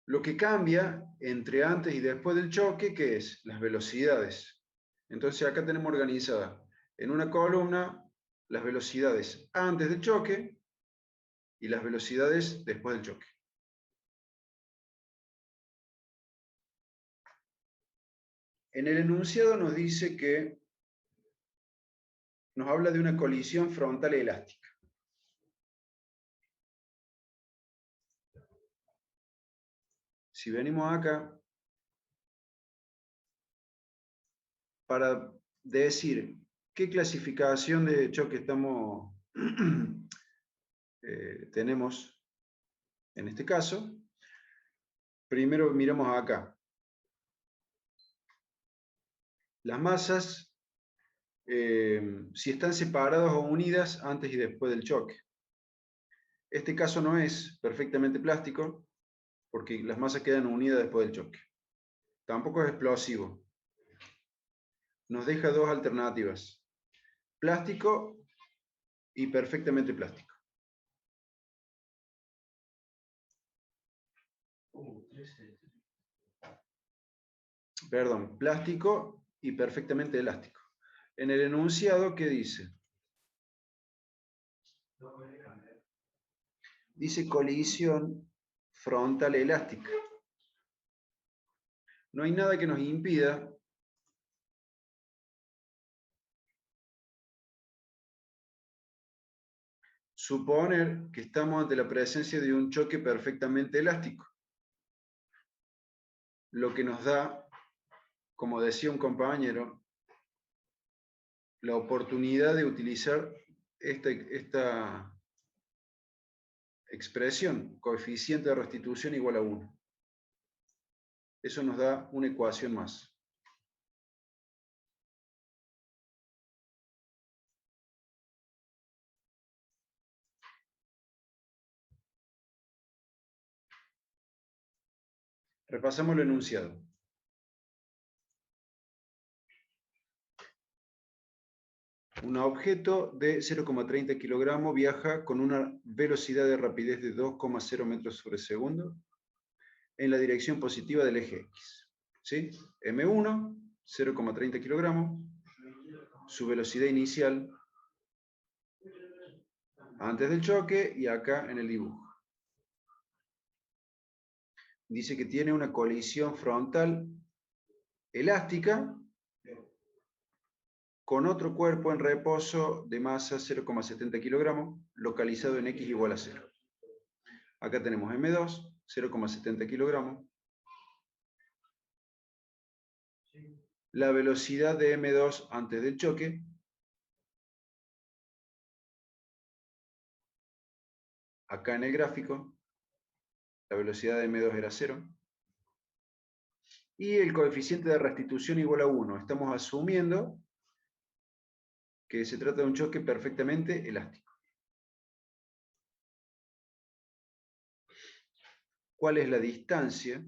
Lo que cambia entre antes y después del choque, ¿qué es? Las velocidades. Entonces acá tenemos organizada en una columna las velocidades antes del choque y las velocidades después del choque. En el enunciado nos dice que nos habla de una colisión frontal elástica. Si venimos acá, para decir qué clasificación de choque tenemos en este caso, primero miramos acá. Las masas, si están separadas o unidas antes y después del choque. Este caso no es perfectamente plástico, porque las masas quedan unidas después del choque. Tampoco es explosivo. Nos deja dos alternativas: plástico y perfectamente plástico. Perdón, plástico y perfectamente elástico. En el enunciado, ¿qué dice? Dice colisión frontal elástica. No hay nada que nos impida suponer que estamos ante la presencia de un choque perfectamente elástico. Lo que nos da, como decía un compañero, la oportunidad de utilizar esta expresión, coeficiente de restitución igual a 1. Eso nos da una ecuación más. Repasamos el enunciado. Un objeto de 0,30 kilogramos viaja con una velocidad de rapidez de 2,0 metros sobre segundo en la dirección positiva del eje X. ¿Sí? M1, 0,30 kilogramos, su velocidad inicial antes del choque y acá en el dibujo. Dice que tiene una colisión frontal elástica con otro cuerpo en reposo de masa 0,70 kilogramos, localizado en X igual a 0. Acá tenemos M2, 0,70 kilogramos. La velocidad de M2 antes del choque, acá en el gráfico, la velocidad de M2 era 0. Y el coeficiente de restitución igual a 1. Estamos asumiendo que se trata de un choque perfectamente elástico. ¿Cuál es la distancia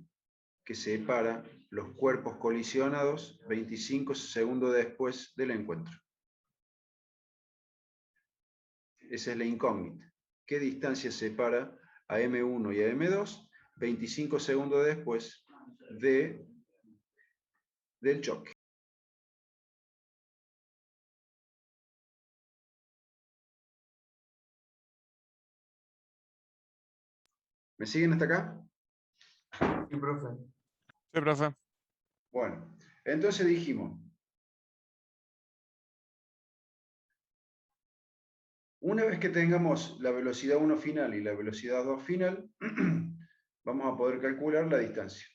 que separa los cuerpos colisionados 25 segundos después del encuentro? Esa es la incógnita. ¿Qué distancia separa a M1 y a M2 25 segundos después del choque? ¿Me siguen hasta acá? Sí, profe. Sí, profe. Bueno, entonces dijimos, una vez que tengamos la velocidad 1 final y la velocidad 2 final, vamos a poder calcular la distancia.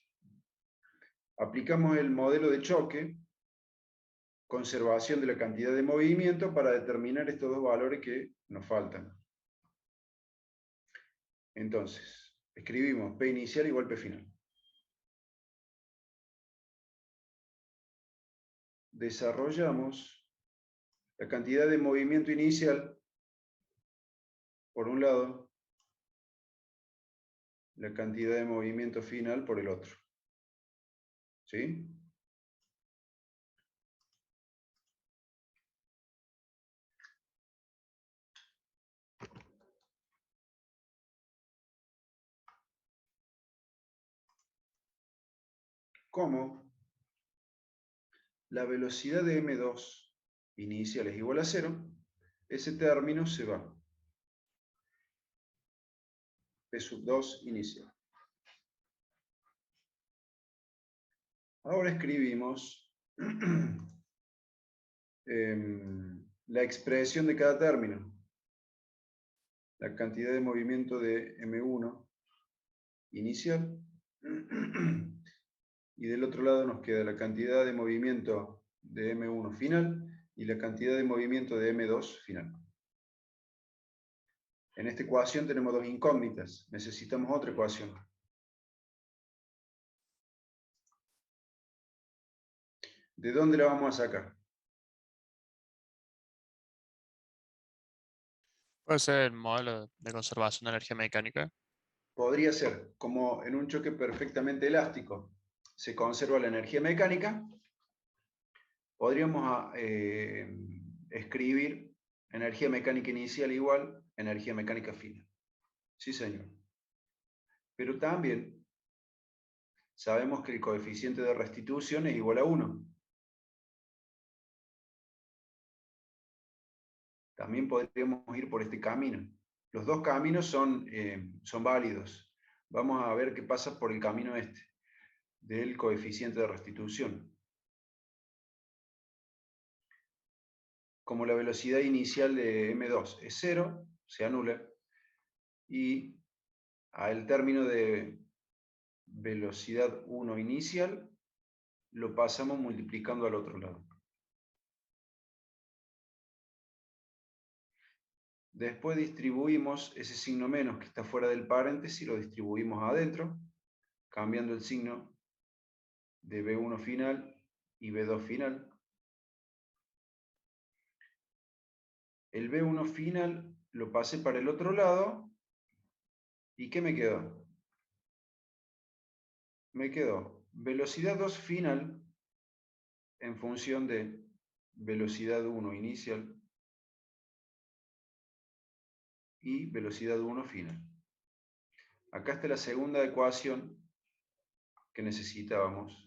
Aplicamos el modelo de choque, conservación de la cantidad de movimiento para determinar estos dos valores que nos faltan. Entonces, escribimos P inicial igual P final. Desarrollamos la cantidad de movimiento inicial, por un lado, la cantidad de movimiento final por el otro. ¿Sí? ¿Cómo? La velocidad de M2 inicial es igual a 0, ese término se va. P sub 2 inicial. Ahora escribimos la expresión de cada término. La cantidad de movimiento de M1 inicial. Y del otro lado nos queda la cantidad de movimiento de M1 final y la cantidad de movimiento de M2 final. En esta ecuación tenemos dos incógnitas. Necesitamos otra ecuación. ¿De dónde la vamos a sacar? Puede ser el modelo de conservación de energía mecánica. Podría ser, como en un choque perfectamente elástico se conserva la energía mecánica, podríamos escribir energía mecánica inicial igual energía mecánica final. Sí, señor. Pero también sabemos que el coeficiente de restitución es igual a 1. También podríamos ir por este camino. Los dos caminos son válidos. Vamos a ver qué pasa por el camino este, del coeficiente de restitución. Como la velocidad inicial de M2 es 0, se anula, y al término de velocidad 1 inicial, lo pasamos multiplicando al otro lado. Después distribuimos ese signo menos que está fuera del paréntesis, lo distribuimos adentro, cambiando el signo de B1 final y B2 final. El B1 final lo pasé para el otro lado, ¿y qué me quedó? Me quedó velocidad 2 final en función de velocidad 1 inicial y velocidad 1 final. Acá está la segunda ecuación que necesitábamos.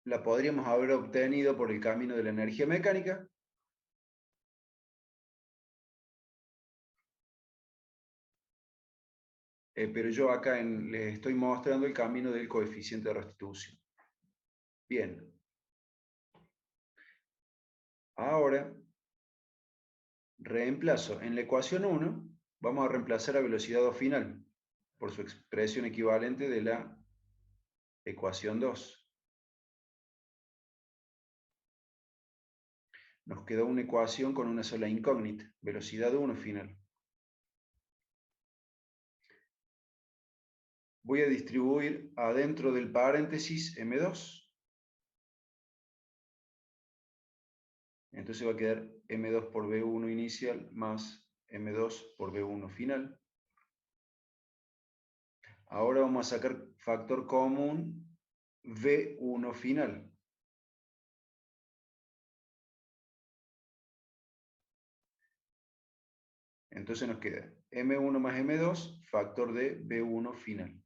La podríamos haber obtenido por el camino de la energía mecánica. Pero yo acá les estoy mostrando el camino del coeficiente de restitución. Bien. Ahora, reemplazo en la ecuación 1, vamos a reemplazar a velocidad 2 final por su expresión equivalente de la ecuación 2. Nos quedó una ecuación con una sola incógnita, velocidad 1 final. Voy a distribuir adentro del paréntesis M2. Entonces va a quedar M2 por B1 inicial más M2 por B1 final. Ahora vamos a sacar factor común V1 final. Entonces nos queda M1 más M2, factor de B1 final.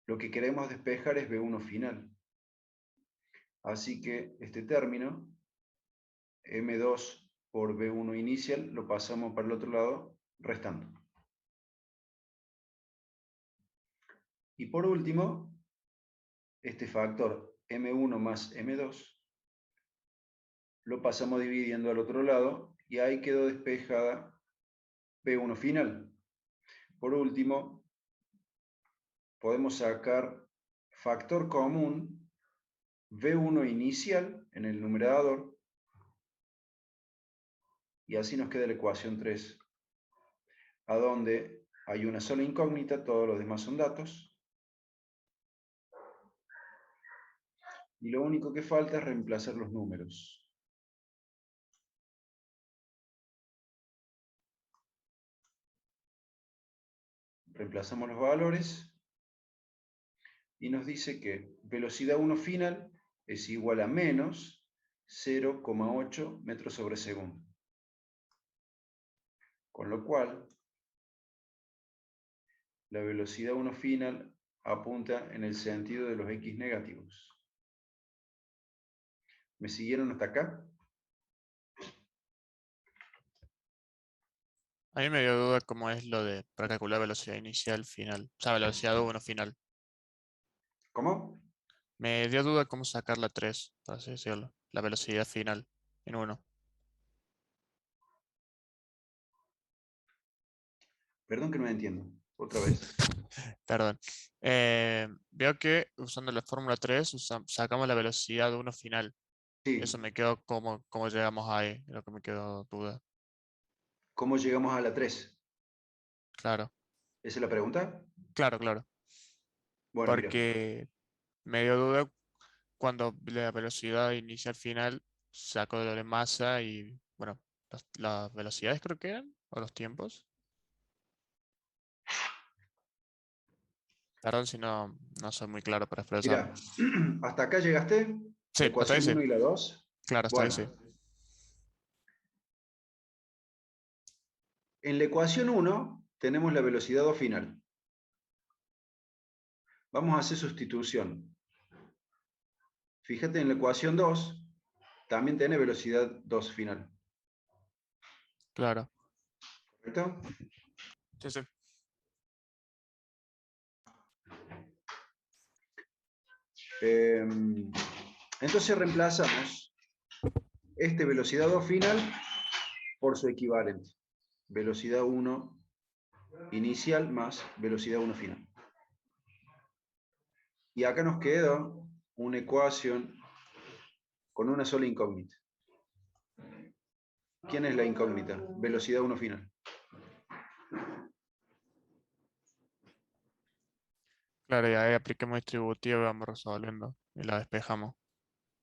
Lo que queremos despejar es B1 final. Así que este término, M2 por B1 inicial, lo pasamos para el otro lado, restando. Y por último, este factor M1 más M2, lo pasamos dividiendo al otro lado, y ahí quedó despejada B1 final. Por último, podemos sacar factor común V1 inicial en el numerador, y así nos queda la ecuación 3, a donde hay una sola incógnita, todos los demás son datos, y lo único que falta es reemplazar los números. Reemplazamos los valores, y nos dice que velocidad 1 final es igual a menos 0,8 metros sobre segundo. Con lo cual, la velocidad 1 final apunta en el sentido de los x negativos. ¿Me siguieron hasta acá? A mí me dio duda cómo es lo de para calcular velocidad inicial final. O sea, velocidad 1 final. ¿Cómo? Me dio duda cómo sacar la 3, por así decirlo. La velocidad final en 1. Perdón que no entiendo. Otra vez. Perdón. Veo que usando la fórmula 3 sacamos la velocidad 1 final. Sí. Eso me quedó cómo llegamos ahí, lo que me quedó duda. ¿Cómo llegamos a la 3? Claro, ¿Esa es la pregunta? claro. Bueno, mira. Porque me dio duda cuando la velocidad inicial final saco de la masa y, bueno, las velocidades creo que eran, o los tiempos. Perdón si no soy muy claro para expresar. Mira, ¿hasta acá llegaste? Sí, La hasta ahí ecuación sí. 1 y la 2. Claro, hasta ahí sí. Bueno, en la ecuación 1 tenemos la velocidad 2 final. Vamos a hacer sustitución. Fíjate, en la ecuación 2 también tiene velocidad 2 final. Claro. ¿Correcto? Sí, sí. Entonces reemplazamos este velocidad 2 final por su equivalente. Velocidad 1 inicial más velocidad 1 final. Y acá nos queda una ecuación con una sola incógnita. ¿Quién es la incógnita? Velocidad 1 final. Claro, y ahí apliquemos distributivo y vamos resolviendo. Y la despejamos.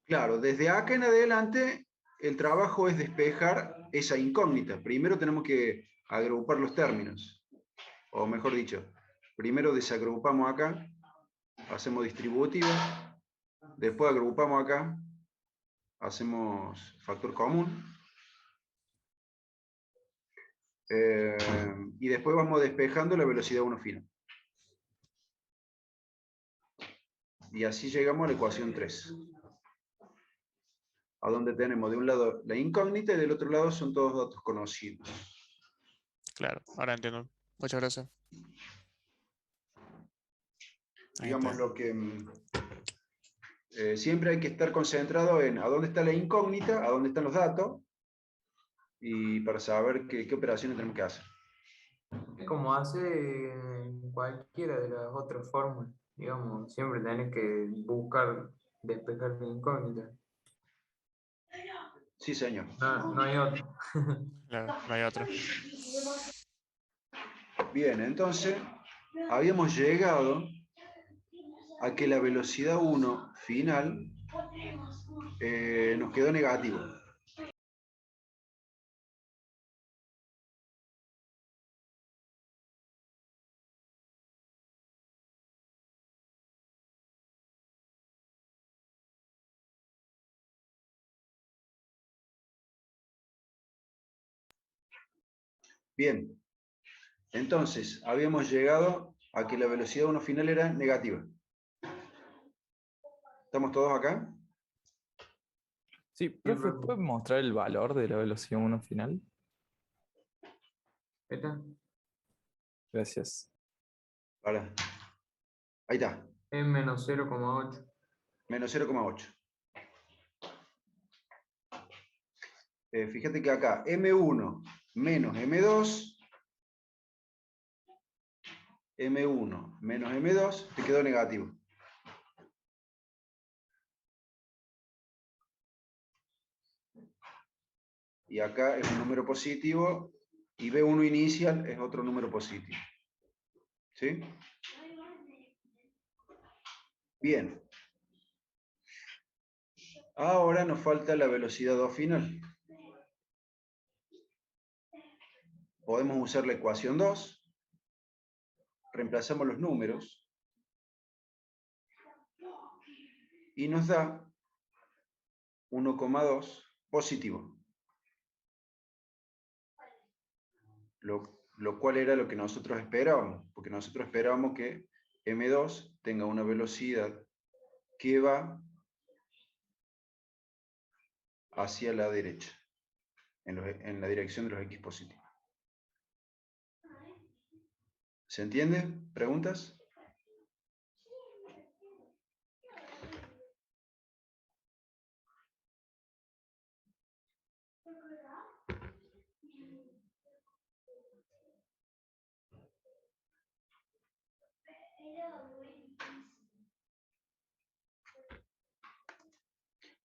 Claro, desde acá en adelante el trabajo es despejar esa incógnita. Primero tenemos que agrupar los términos. O mejor dicho, primero desagrupamos acá, hacemos distributivo, después agrupamos acá, hacemos factor común, y después vamos despejando la velocidad 1 final. Y así llegamos a la ecuación 3. A donde tenemos de un lado la incógnita y del otro lado son todos datos conocidos. Claro, ahora entiendo. Muchas gracias. Ahí Digamos está. lo que siempre hay que estar concentrado en a dónde está la incógnita, a dónde están los datos, y para saber qué operaciones tenemos que hacer. Como hace en cualquiera de las otras fórmulas, digamos, siempre tenés que buscar despejar la incógnita. Sí, señor. No hay otro. Claro, no hay otra. Bien, entonces habíamos llegado a que la velocidad 1 final nos quedó negativo. Bien, entonces habíamos llegado a que la velocidad 1 final era negativa. ¿Estamos todos acá? Sí, profe, ¿puede mostrar el valor de la velocidad 1 final? ¿Esta? Gracias. Ahora. Ahí está. Es menos 0,8. Menos 0,8. Fíjate que acá M1 menos M2, M1 menos M2, te quedó negativo. Y acá es un número positivo, y B1 inicial es otro número positivo. ¿Sí? Bien. Ahora nos falta la velocidad 2 final. Podemos usar la ecuación 2. Reemplazamos los números. Y nos da 1,2 positivo. Lo cual era lo que nosotros esperábamos. Porque nosotros esperábamos que M2 tenga una velocidad que va hacia la derecha, en la dirección de los X positivos. ¿Se entiende? ¿Preguntas?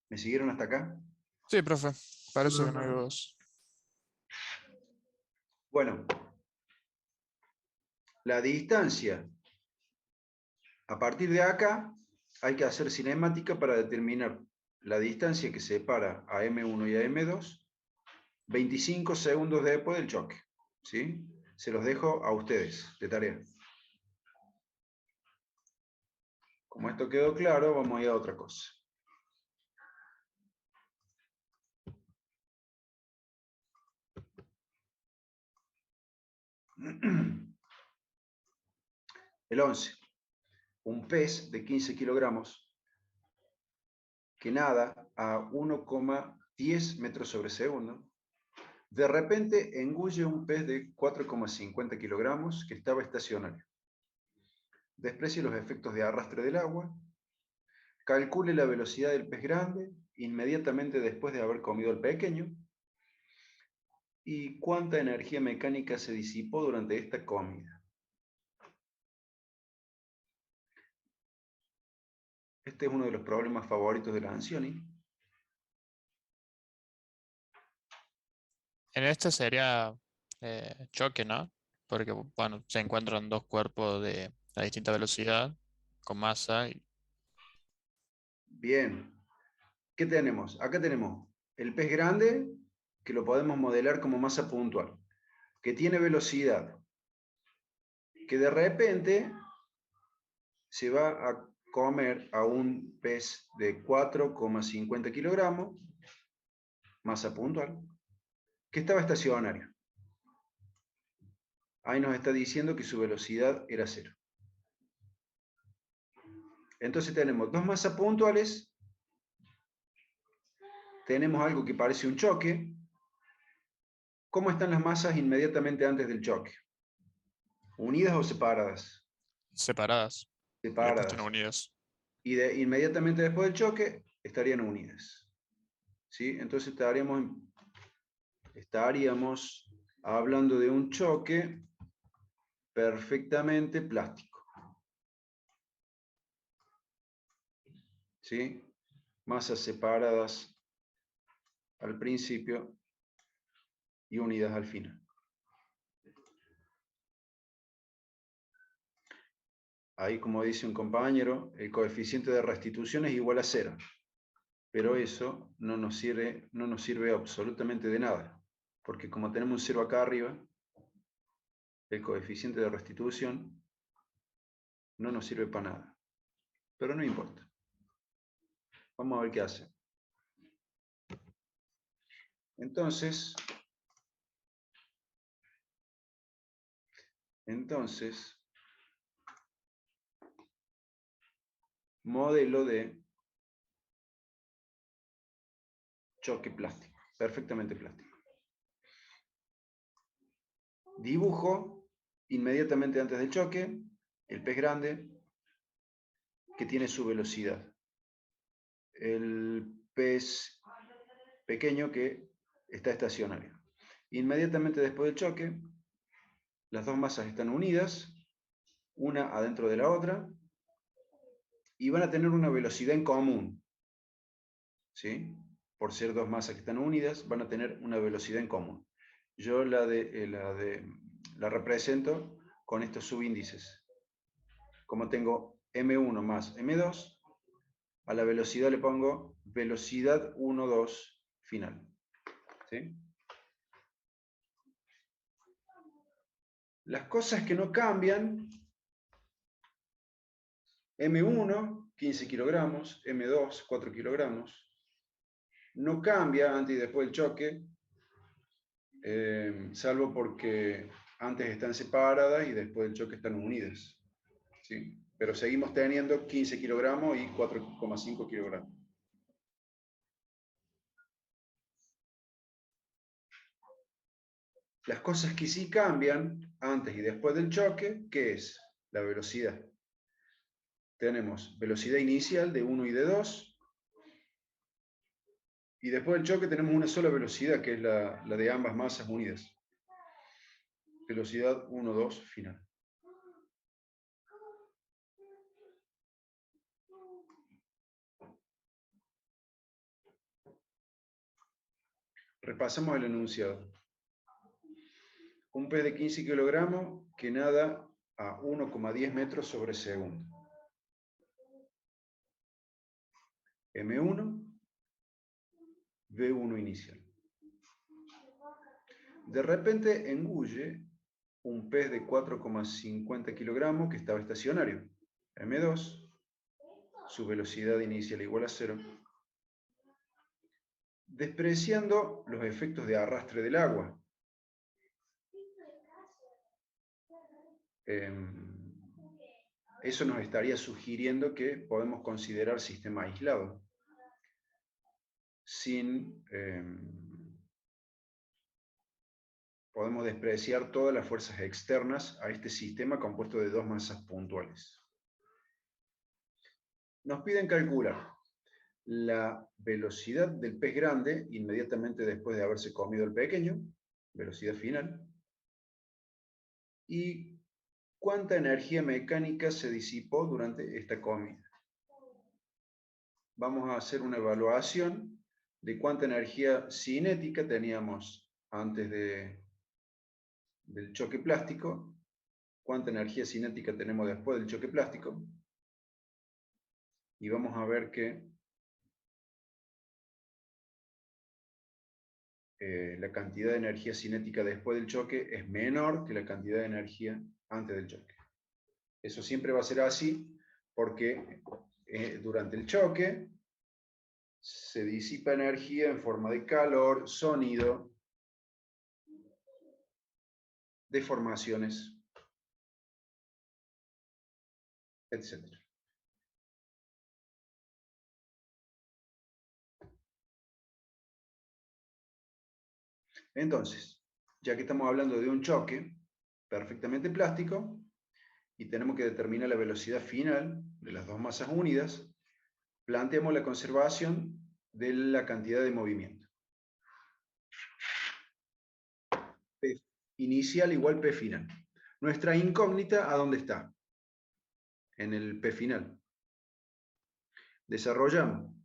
¿Me siguieron hasta acá? Sí, profe. Parece que no hay dudas. Bueno, la distancia. A partir de acá hay que hacer cinemática para determinar la distancia que separa a M1 y a M2 25 segundos después del choque. ¿Sí? Se los dejo a ustedes de tarea. Como esto quedó claro, vamos a ir a otra cosa. El 11. Un pez de 15 kilogramos que nada a 1,10 metros sobre segundo. De repente engulle un pez de 4,50 kilogramos que estaba estacionario. Desprecie los efectos de arrastre del agua. Calcule la velocidad del pez grande inmediatamente después de haber comido el pequeño. ¿Y cuánta energía mecánica se disipó durante esta comida? Este es uno de los problemas favoritos de la Ancioni. En este sería choque, ¿no? Porque, bueno, se encuentran dos cuerpos a distinta velocidad, con masa. Bien. ¿Qué tenemos? Acá tenemos el pez grande, que lo podemos modelar como masa puntual, que tiene velocidad, que de repente se va a comer a un pez de 4,50 kilogramos, masa puntual, que estaba estacionario. Ahí nos está diciendo que su velocidad era 0. Entonces tenemos dos masas puntuales, tenemos algo que parece un choque. ¿Cómo están las masas inmediatamente antes del choque? ¿Unidas o separadas? Separadas. Y después Separadas. están unidas. Y inmediatamente después del choque estarían unidas. ¿Sí? Entonces estaríamos hablando de un choque perfectamente plástico. ¿Sí? Masas separadas al principio y unidas al final. Ahí, como dice un compañero, el coeficiente de restitución es igual a 0. Pero eso no nos sirve absolutamente de nada. Porque como tenemos un 0 acá arriba, el coeficiente de restitución no nos sirve para nada. Pero no importa. Vamos a ver qué hace. Entonces, modelo de choque plástico, perfectamente plástico. Dibujo inmediatamente antes del choque el pez grande que tiene su velocidad. El pez pequeño que está estacionario. Inmediatamente después del choque, las dos masas están unidas, una adentro de la otra, y van a tener una velocidad en común. ¿Sí? Por ser dos masas que están unidas, van a tener una velocidad en común. Yo la represento con estos subíndices. Como tengo M1 más M2, a la velocidad le pongo velocidad 1, 2 final. ¿Sí? Las cosas que no cambian, M1, 15 kilogramos, M2, 4 kilogramos, no cambia antes y después del choque, salvo porque antes están separadas y después del choque están unidas. ¿Sí? Pero seguimos teniendo 15 kilogramos y 4,5 kilogramos. Las cosas que sí cambian antes y después del choque, ¿qué es? La velocidad. Tenemos velocidad inicial de 1 y de 2, y después del choque tenemos una sola velocidad, que es la de ambas masas unidas. Velocidad 1, 2, final. Repasamos el enunciado. Un pez de 15 kilogramos que nada a 1,10 metros sobre segundo. M1, V1 inicial. De repente engulle un pez de 4,50 kilogramos que estaba estacionario. M2, su velocidad inicial igual a 0, despreciando los efectos de arrastre del agua. Eso nos estaría sugiriendo que podemos considerar sistema aislado, podemos despreciar todas las fuerzas externas a este sistema compuesto de dos masas puntuales. Nos piden calcular la velocidad del pez grande inmediatamente después de haberse comido el pequeño, velocidad final, y cuánta energía mecánica se disipó durante esta comida. Vamos a hacer una evaluación de cuánta energía cinética teníamos antes del choque plástico, cuánta energía cinética tenemos después del choque plástico, y vamos a ver que la cantidad de energía cinética después del choque es menor que la cantidad de energía antes del choque. Eso siempre va a ser así porque durante el choque se disipa energía en forma de calor, sonido, deformaciones, etc. Entonces, ya que estamos hablando de un choque perfectamente plástico y tenemos que determinar la velocidad final de las dos masas unidas, planteamos la conservación de la cantidad de movimiento. P inicial igual P final. Nuestra incógnita, ¿a dónde está? En el P final. Desarrollamos.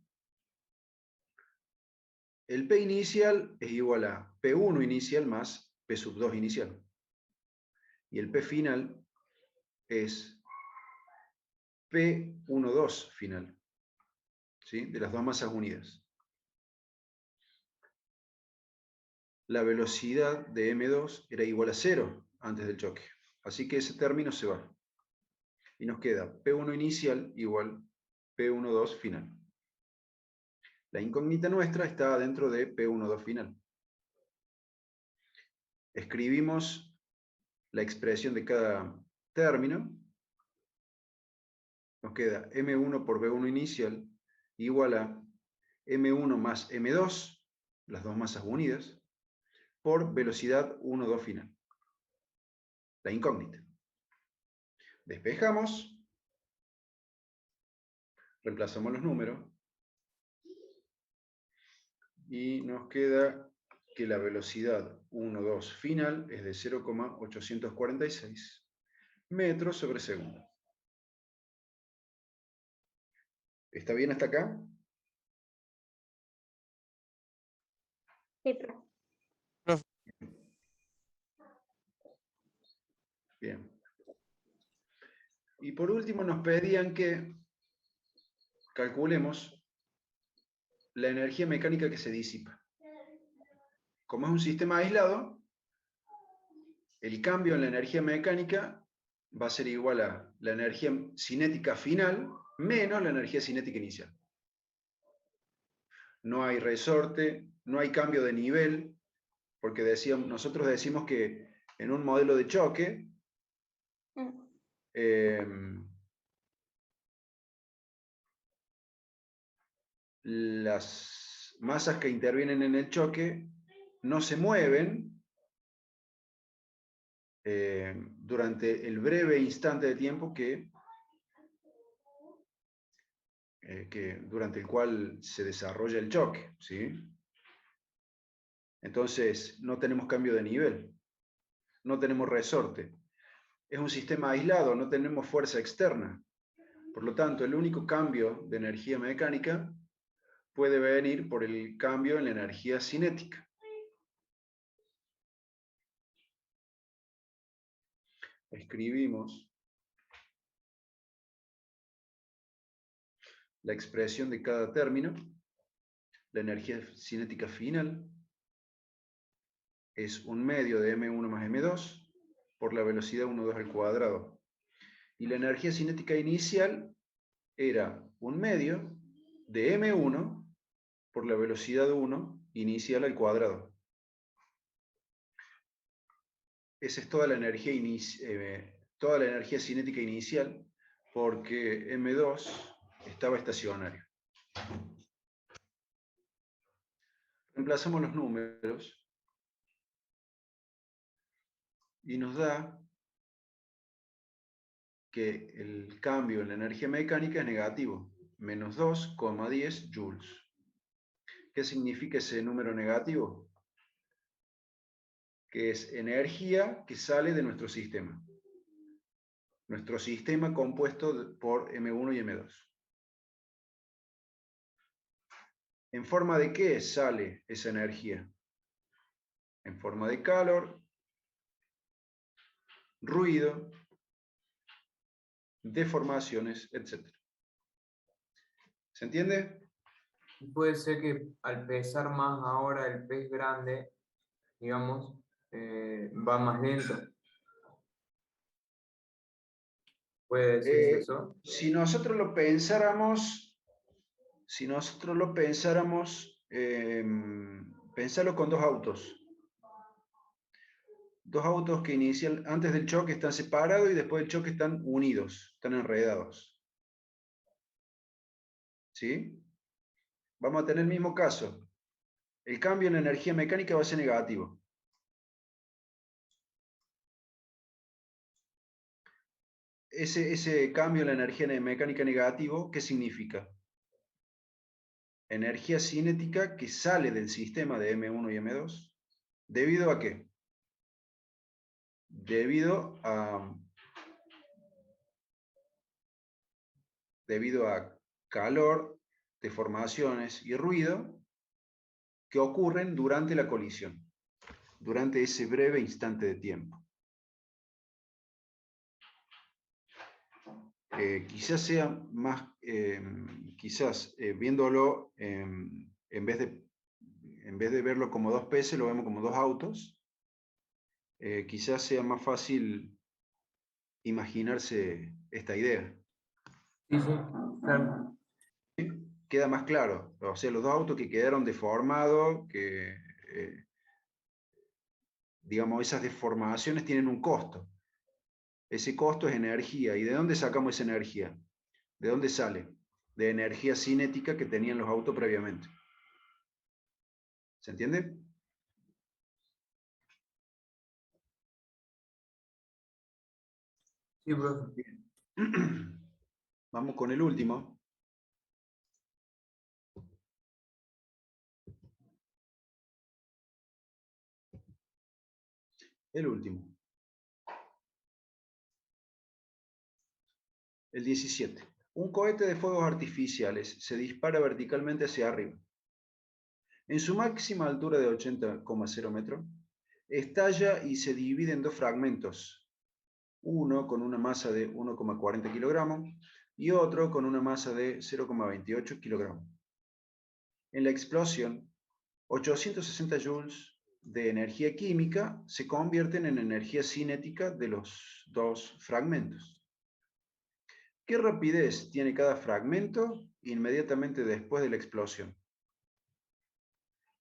El P inicial es igual a P1 inicial más P sub 2 inicial. Y el P final es P12 final. ¿Sí? De las dos masas unidas. La velocidad de M2 era igual a 0 antes del choque. Así que ese término se va. Y nos queda P1 inicial igual P12 final. La incógnita nuestra está dentro de P12 final. Escribimos la expresión de cada término. Nos queda M1 por B1 inicial igual a M1 más M2, las dos masas unidas, por velocidad 1,2 final. La incógnita. Despejamos. Reemplazamos los números. Y nos queda que la velocidad 1,2 final es de 0,846 metros sobre segundo. ¿Está bien hasta acá? Sí, profe. Bien. Y por último nos pedían que calculemos la energía mecánica que se disipa. Como es un sistema aislado, el cambio en la energía mecánica va a ser igual a la energía cinética final menos la energía cinética inicial. No hay resorte, no hay cambio de nivel, porque nosotros decimos que en un modelo de choque, las masas que intervienen en el choque no se mueven durante el breve instante de tiempo durante el cual se desarrolla el choque, ¿sí? Entonces, no tenemos cambio de nivel, no tenemos resorte. Es un sistema aislado, no tenemos fuerza externa. Por lo tanto, el único cambio de energía mecánica puede venir por el cambio en la energía cinética. Escribimos la expresión de cada término. La energía cinética final es 1/2 de M1 más M2 por la velocidad 1,2 al cuadrado. Y la energía cinética inicial era un medio de m1 por la velocidad 1 inicial al cuadrado. Esa es toda la energía, toda la energía cinética inicial, porque m2 estaba estacionario. Reemplazamos los números y nos da que el cambio en la energía mecánica es negativo, menos 2,10 joules. ¿Qué significa ese número negativo? Que es energía que sale de nuestro sistema. Nuestro sistema compuesto por M1 y M2. ¿En forma de qué sale esa energía? En forma de calor, ruido, deformaciones, etc. ¿Se entiende? Puede ser que al pesar más ahora el pez grande, digamos, va más lento. ¿Puede decirse eso? Si nosotros lo pensáramos, pensarlo con dos autos. Dos autos que inician antes del choque están separados y después del choque están unidos, están enredados. ¿Sí? Vamos a tener el mismo caso. El cambio en la energía mecánica va a ser negativo. Ese cambio en la energía mecánica negativo, ¿qué significa? Energía cinética que sale del sistema de M1 y M2. ¿Debido a qué? Debido a calor, deformaciones y ruido que ocurren durante la colisión, durante ese breve instante de tiempo. Quizás sea más, viéndolo, en vez de verlo como dos peces, lo vemos como dos autos. Quizás sea más fácil imaginarse esta idea. Sí, sí, claro. Queda más claro. O sea, los dos autos que quedaron deformados, que, digamos, esas deformaciones tienen un costo. Ese costo es energía. ¿Y de dónde sacamos esa energía? ¿De dónde sale? De energía cinética que tenían los autos previamente. ¿Se entiende? Sí, profe. Bien. Vamos con el último. El último. El 17. Un cohete de fuegos artificiales se dispara verticalmente hacia arriba. En su máxima altura de 80,0 metros, estalla y se divide en dos fragmentos. Uno con una masa de 1,40 kilogramos y otro con una masa de 0,28 kilogramos. En la explosión, 860 joules de energía química se convierten en energía cinética de los dos fragmentos. ¿Qué rapidez tiene cada fragmento inmediatamente después de la explosión?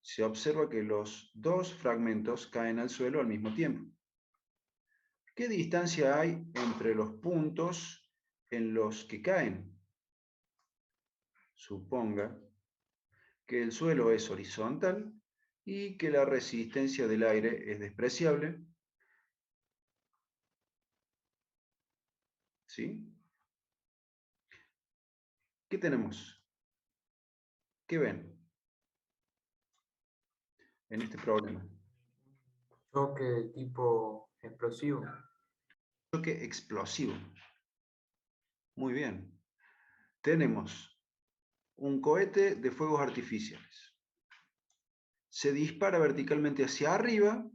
Se observa que los dos fragmentos caen al suelo al mismo tiempo. ¿Qué distancia hay entre los puntos en los que caen? Suponga que el suelo es horizontal y que la resistencia del aire es despreciable. ¿Sí? ¿Qué tenemos? ¿Qué ven en este problema? Choque de tipo explosivo. Choque explosivo. Muy bien. Tenemos un cohete de fuegos artificiales. Se dispara verticalmente hacia arriba,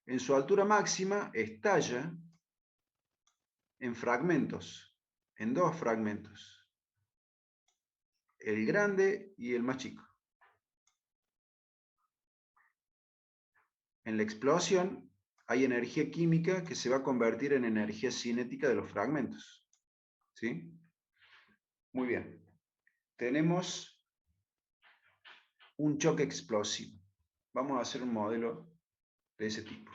en su altura máxima estalla en fragmentos, en dos fragmentos, el grande y el más chico. En la explosión hay energía química que se va a convertir en energía cinética de los fragmentos. ¿Sí? Muy bien. tenemos un choque explosivo. Vamos a hacer un modelo de ese tipo.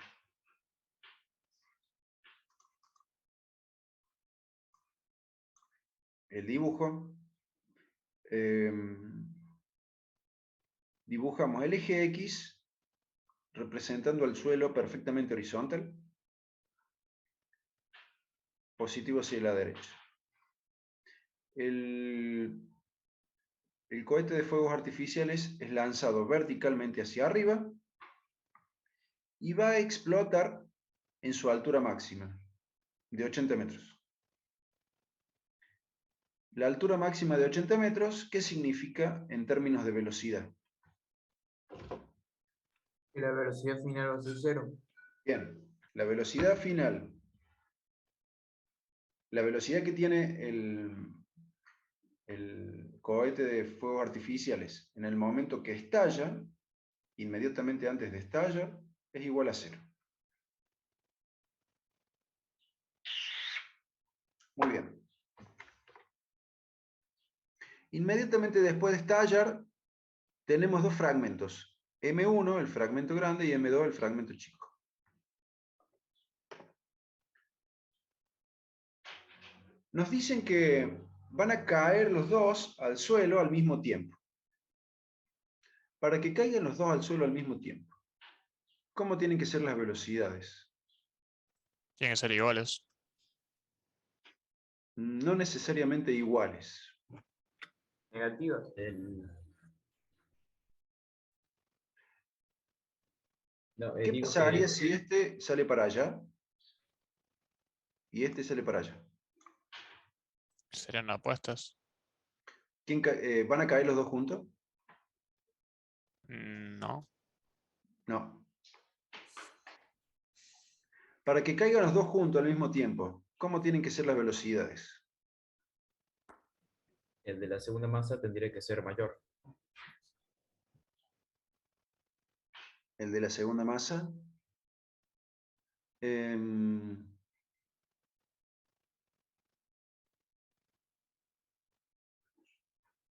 El dibujo. Dibujamos el eje X representando el suelo perfectamente horizontal, positivo hacia la derecha. El cohete de fuegos artificiales es lanzado verticalmente hacia arriba y va a explotar en su altura máxima, de 80 metros. La altura máxima de 80 metros, ¿qué significa en términos de velocidad? Y la velocidad final va a ser 0. Bien, la velocidad final, la velocidad que tiene el cohete de fuegos artificiales en el momento que estalla, inmediatamente antes de estallar, es igual a 0. Muy bien. Inmediatamente después de estallar, tenemos dos fragmentos. M1, el fragmento grande, y M2, el fragmento chico. Nos dicen que van a caer los dos al suelo al mismo tiempo. Para que caigan los dos al suelo al mismo tiempo, ¿cómo tienen que ser las velocidades? Tienen que ser iguales. No necesariamente iguales. Negativas. No, ¿Qué digo pasaría que si este sale para allá y este sale para allá? Serían apuestas. ¿Van a caer los dos juntos? No. No. Para que caigan los dos juntos al mismo tiempo, ¿cómo tienen que ser las velocidades? el de la segunda masa tendría que ser mayor. El de la segunda masa.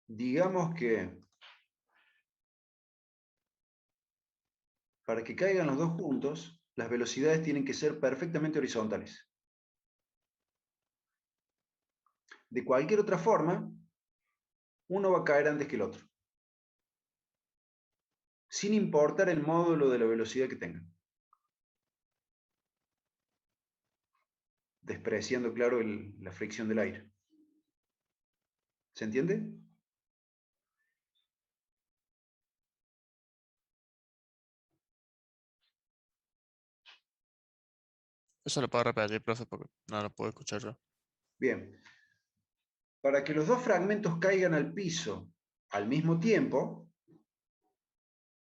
Digamos que para que caigan los dos juntos, las velocidades tienen que ser perfectamente horizontales. De cualquier otra forma, uno va a caer antes que el otro, sin importar el módulo de la velocidad que tengan. Despreciando, claro, la fricción del aire. ¿Se entiende? Eso lo puedo repetir, profe, porque no lo puedo escuchar yo. Bien. Para que los dos fragmentos caigan al piso al mismo tiempo,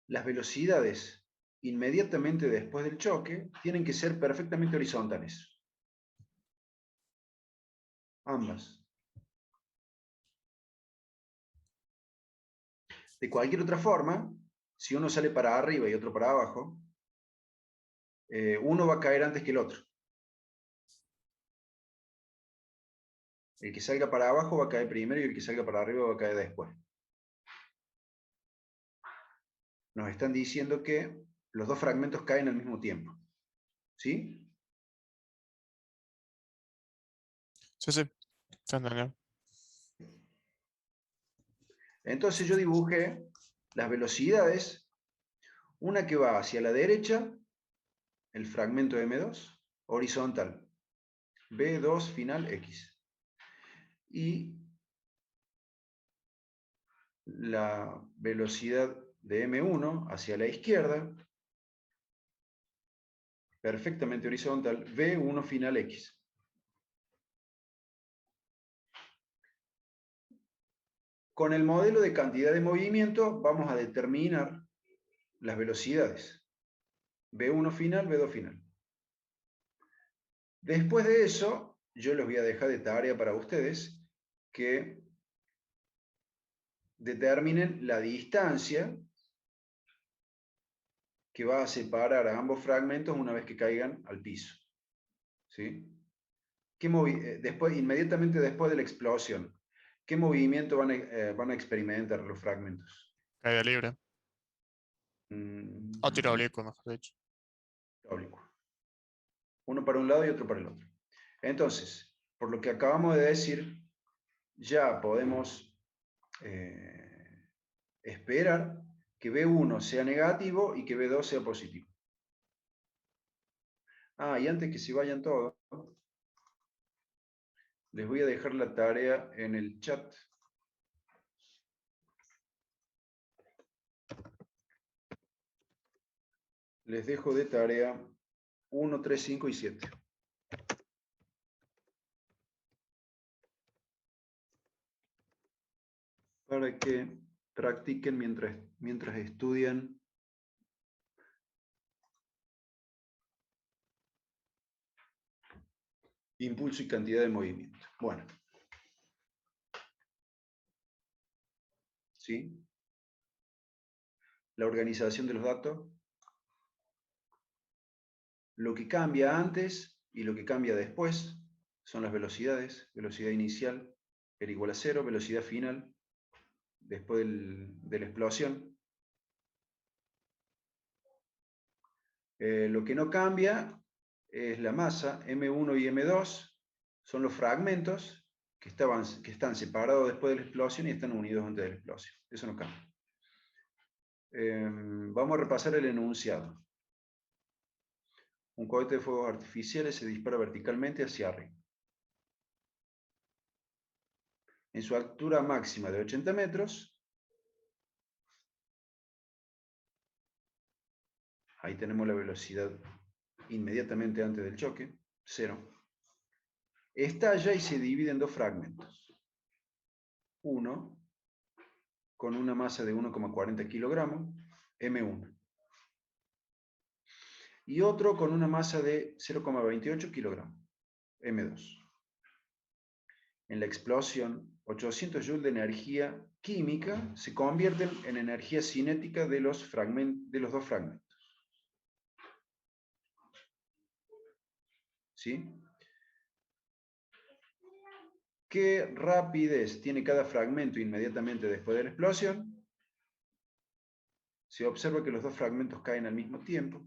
las velocidades inmediatamente después del choque tienen que ser perfectamente horizontales. Ambas. De cualquier otra forma, si uno sale para arriba y otro para abajo, uno va a caer antes que el otro. El que salga para abajo va a caer primero y el que salga para arriba va a caer después. Nos están diciendo que los dos fragmentos caen al mismo tiempo. ¿Sí? Sí, sí. Se entendió. Entonces yo dibujé las velocidades, una que va hacia la derecha, el fragmento M2, horizontal, B2 final X. Y la velocidad de M1 hacia la izquierda, perfectamente horizontal, V1 final X. Con el modelo de cantidad de movimiento vamos a determinar las velocidades. V1 final, V2 final. Después de eso, yo les voy a dejar de tarea para ustedes que determinen la distancia que va a separar a ambos fragmentos una vez que caigan al piso. ¿Sí? Inmediatamente después de la explosión, ¿Qué movimiento van a experimentar los fragmentos? Caída libre. O tiro oblicuo, mejor dicho. Oblicuo. Uno para un lado y otro para el otro. Entonces, por lo que acabamos de decir, ya podemos esperar que B1 sea negativo y que B2 sea positivo. Y antes que se vayan todos, les voy a dejar la tarea en el chat. Les dejo de tarea 1, 3, 5 y 7. Para que practiquen mientras estudian impulso y cantidad de movimiento. Bueno. ¿Sí? La organización de los datos. Lo que cambia antes y lo que cambia después son las velocidades. Velocidad inicial era igual a 0, velocidad final después de la explosión. Lo que no cambia es la masa. M1 y M2 son los fragmentos que están separados después de la explosión y están unidos antes de la explosión. Eso no cambia. Vamos a repasar el enunciado. Un cohete de fuegos artificiales se dispara verticalmente hacia arriba. En su altura máxima de 80 metros, ahí tenemos la velocidad inmediatamente antes del choque, 0. Estalla y se divide en dos fragmentos. Uno con una masa de 1,40 kilogramos, M1. Y otro con una masa de 0,28 kilogramos, M2. En la explosión, 800 joules de energía química se convierten en energía cinética de los dos fragmentos. ¿Sí? ¿Qué rapidez tiene cada fragmento inmediatamente después de la explosión? Se observa que los dos fragmentos caen al mismo tiempo.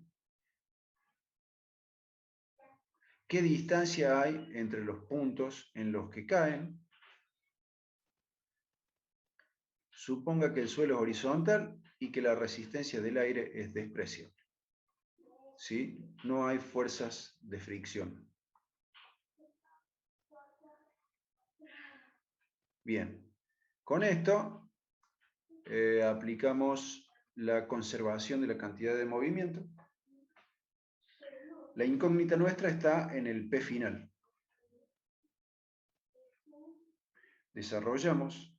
¿Qué distancia hay entre los puntos en los que caen? Suponga que el suelo es horizontal y que la resistencia del aire es despreciable. ¿Sí? No hay fuerzas de fricción. Bien. Con esto aplicamos la conservación de la cantidad de movimiento. La incógnita nuestra está en el P final. Desarrollamos.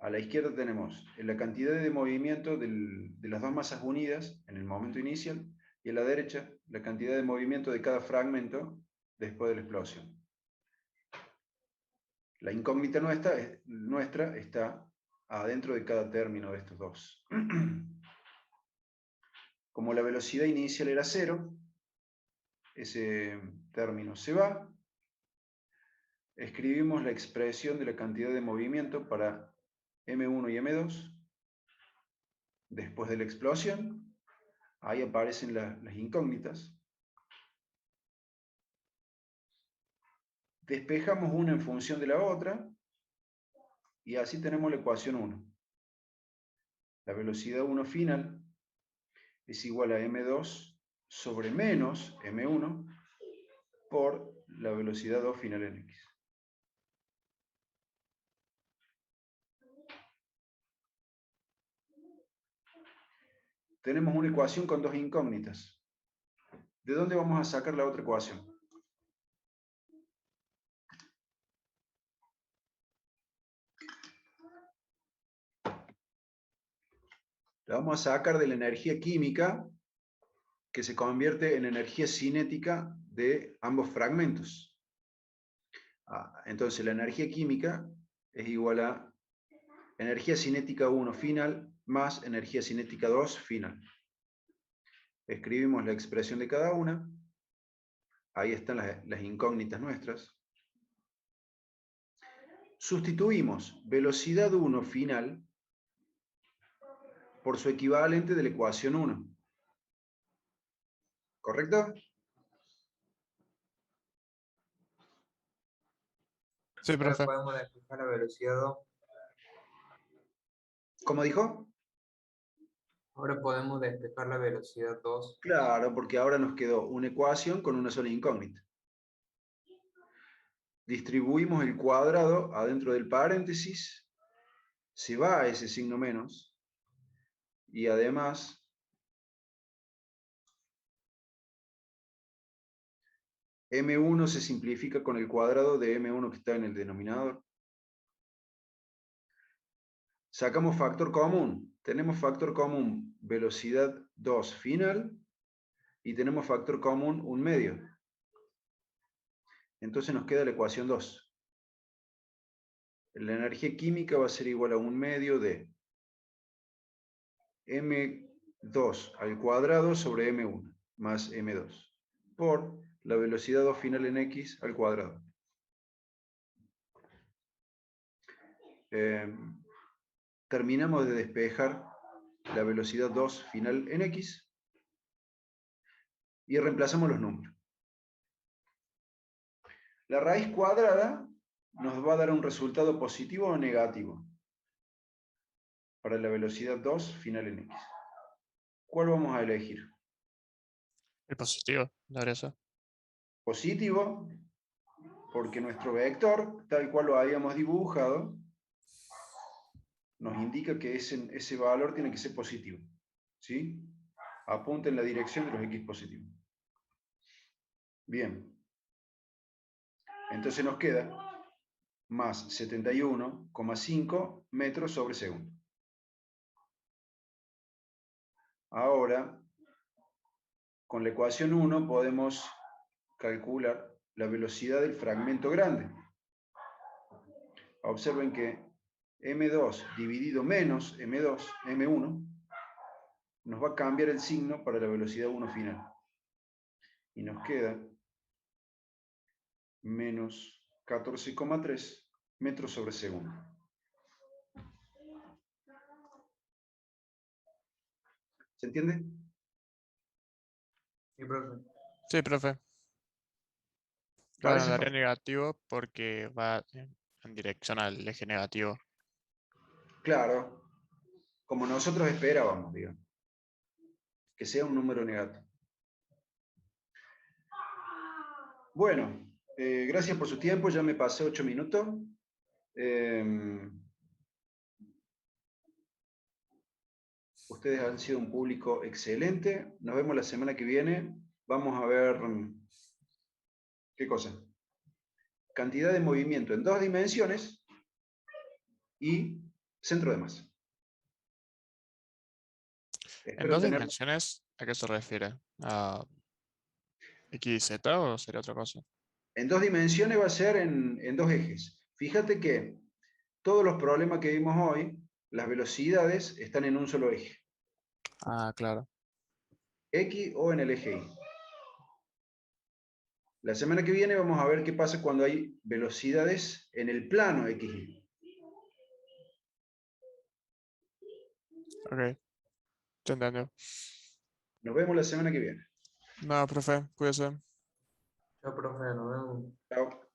A la izquierda tenemos la cantidad de movimiento de las dos masas unidas en el momento inicial, y a la derecha la cantidad de movimiento de cada fragmento después de la explosión. La incógnita nuestra está adentro de cada término de estos dos. Como la velocidad inicial era 0, ese término se va. Escribimos la expresión de la cantidad de movimiento para M1 y M2 después de la explosión. Ahí aparecen las incógnitas. Despejamos una en función de la otra y así tenemos la ecuación 1. La velocidad 1 final es igual a M2 sobre menos M1 por la velocidad 2 final en X. Tenemos una ecuación con dos incógnitas. ¿De dónde vamos a sacar la otra ecuación? La vamos a sacar de la energía química que se convierte en energía cinética de ambos fragmentos. Entonces la energía química es igual a energía cinética 1 final más energía cinética 2 final. Escribimos la expresión de cada una. Ahí están las incógnitas nuestras. Sustituimos velocidad 1 final por su equivalente de la ecuación 1. ¿Correcto? Sí, Ahora profe. podemos despejar la velocidad 2. ¿Cómo dijo? Ahora podemos despejar la velocidad 2. Claro, porque ahora nos quedó una ecuación con una sola incógnita. Distribuimos el cuadrado adentro del paréntesis, se va ese signo menos, y además M1 se simplifica con el cuadrado de M1 que está en el denominador. Sacamos factor común. Tenemos factor común velocidad 2 final y tenemos factor común 1 medio. Entonces nos queda la ecuación 2. La energía química va a ser igual a 1 medio de M2 al cuadrado sobre M1 más M2 por la velocidad 2 final en X al cuadrado. Terminamos de despejar la velocidad 2 final en X y reemplazamos los números. La raíz cuadrada nos va a dar un resultado positivo o negativo para la velocidad 2 final en X. ¿Cuál vamos a elegir? El positivo, debería ser. Positivo, porque nuestro vector, tal cual lo habíamos dibujado, nos indica que ese valor tiene que ser positivo. ¿Sí? Apunta en la dirección de los X positivos. Bien. Entonces nos queda más 71,5 metros sobre segundo. Ahora, con la ecuación 1 podemos calcular la velocidad del fragmento grande. Observen que M2 dividido menos M1, nos va a cambiar el signo para la velocidad 1 final. Y nos queda menos 14,3 metros sobre segundo. ¿Se entiende? Sí, profe. Sí, profe. Claro, Parece daría fácil. negativo porque va en dirección al eje negativo. Claro, como nosotros esperábamos, digamos. Que sea un número negativo. Bueno, gracias por su tiempo, ya me pasé 8 minutos. Ustedes han sido un público excelente. Nos vemos la semana que viene. Vamos a ver, ¿qué cosa? Cantidad de movimiento en 2 dimensiones y centro de masa. En Espero 2 tener... dimensiones, ¿a qué se refiere? ¿A X y Z o sería otra cosa? En 2 dimensiones va a ser en 2 ejes. Fíjate que todos los problemas que vimos hoy, las velocidades están en un solo eje. Ah, claro. X o en el eje Y. La semana que viene vamos a ver qué pasa cuando hay velocidades en el plano XY. Ok, te entiendo. Nos vemos la semana que viene. No, profe, cuídese. Chao, profe, nos vemos. Chao.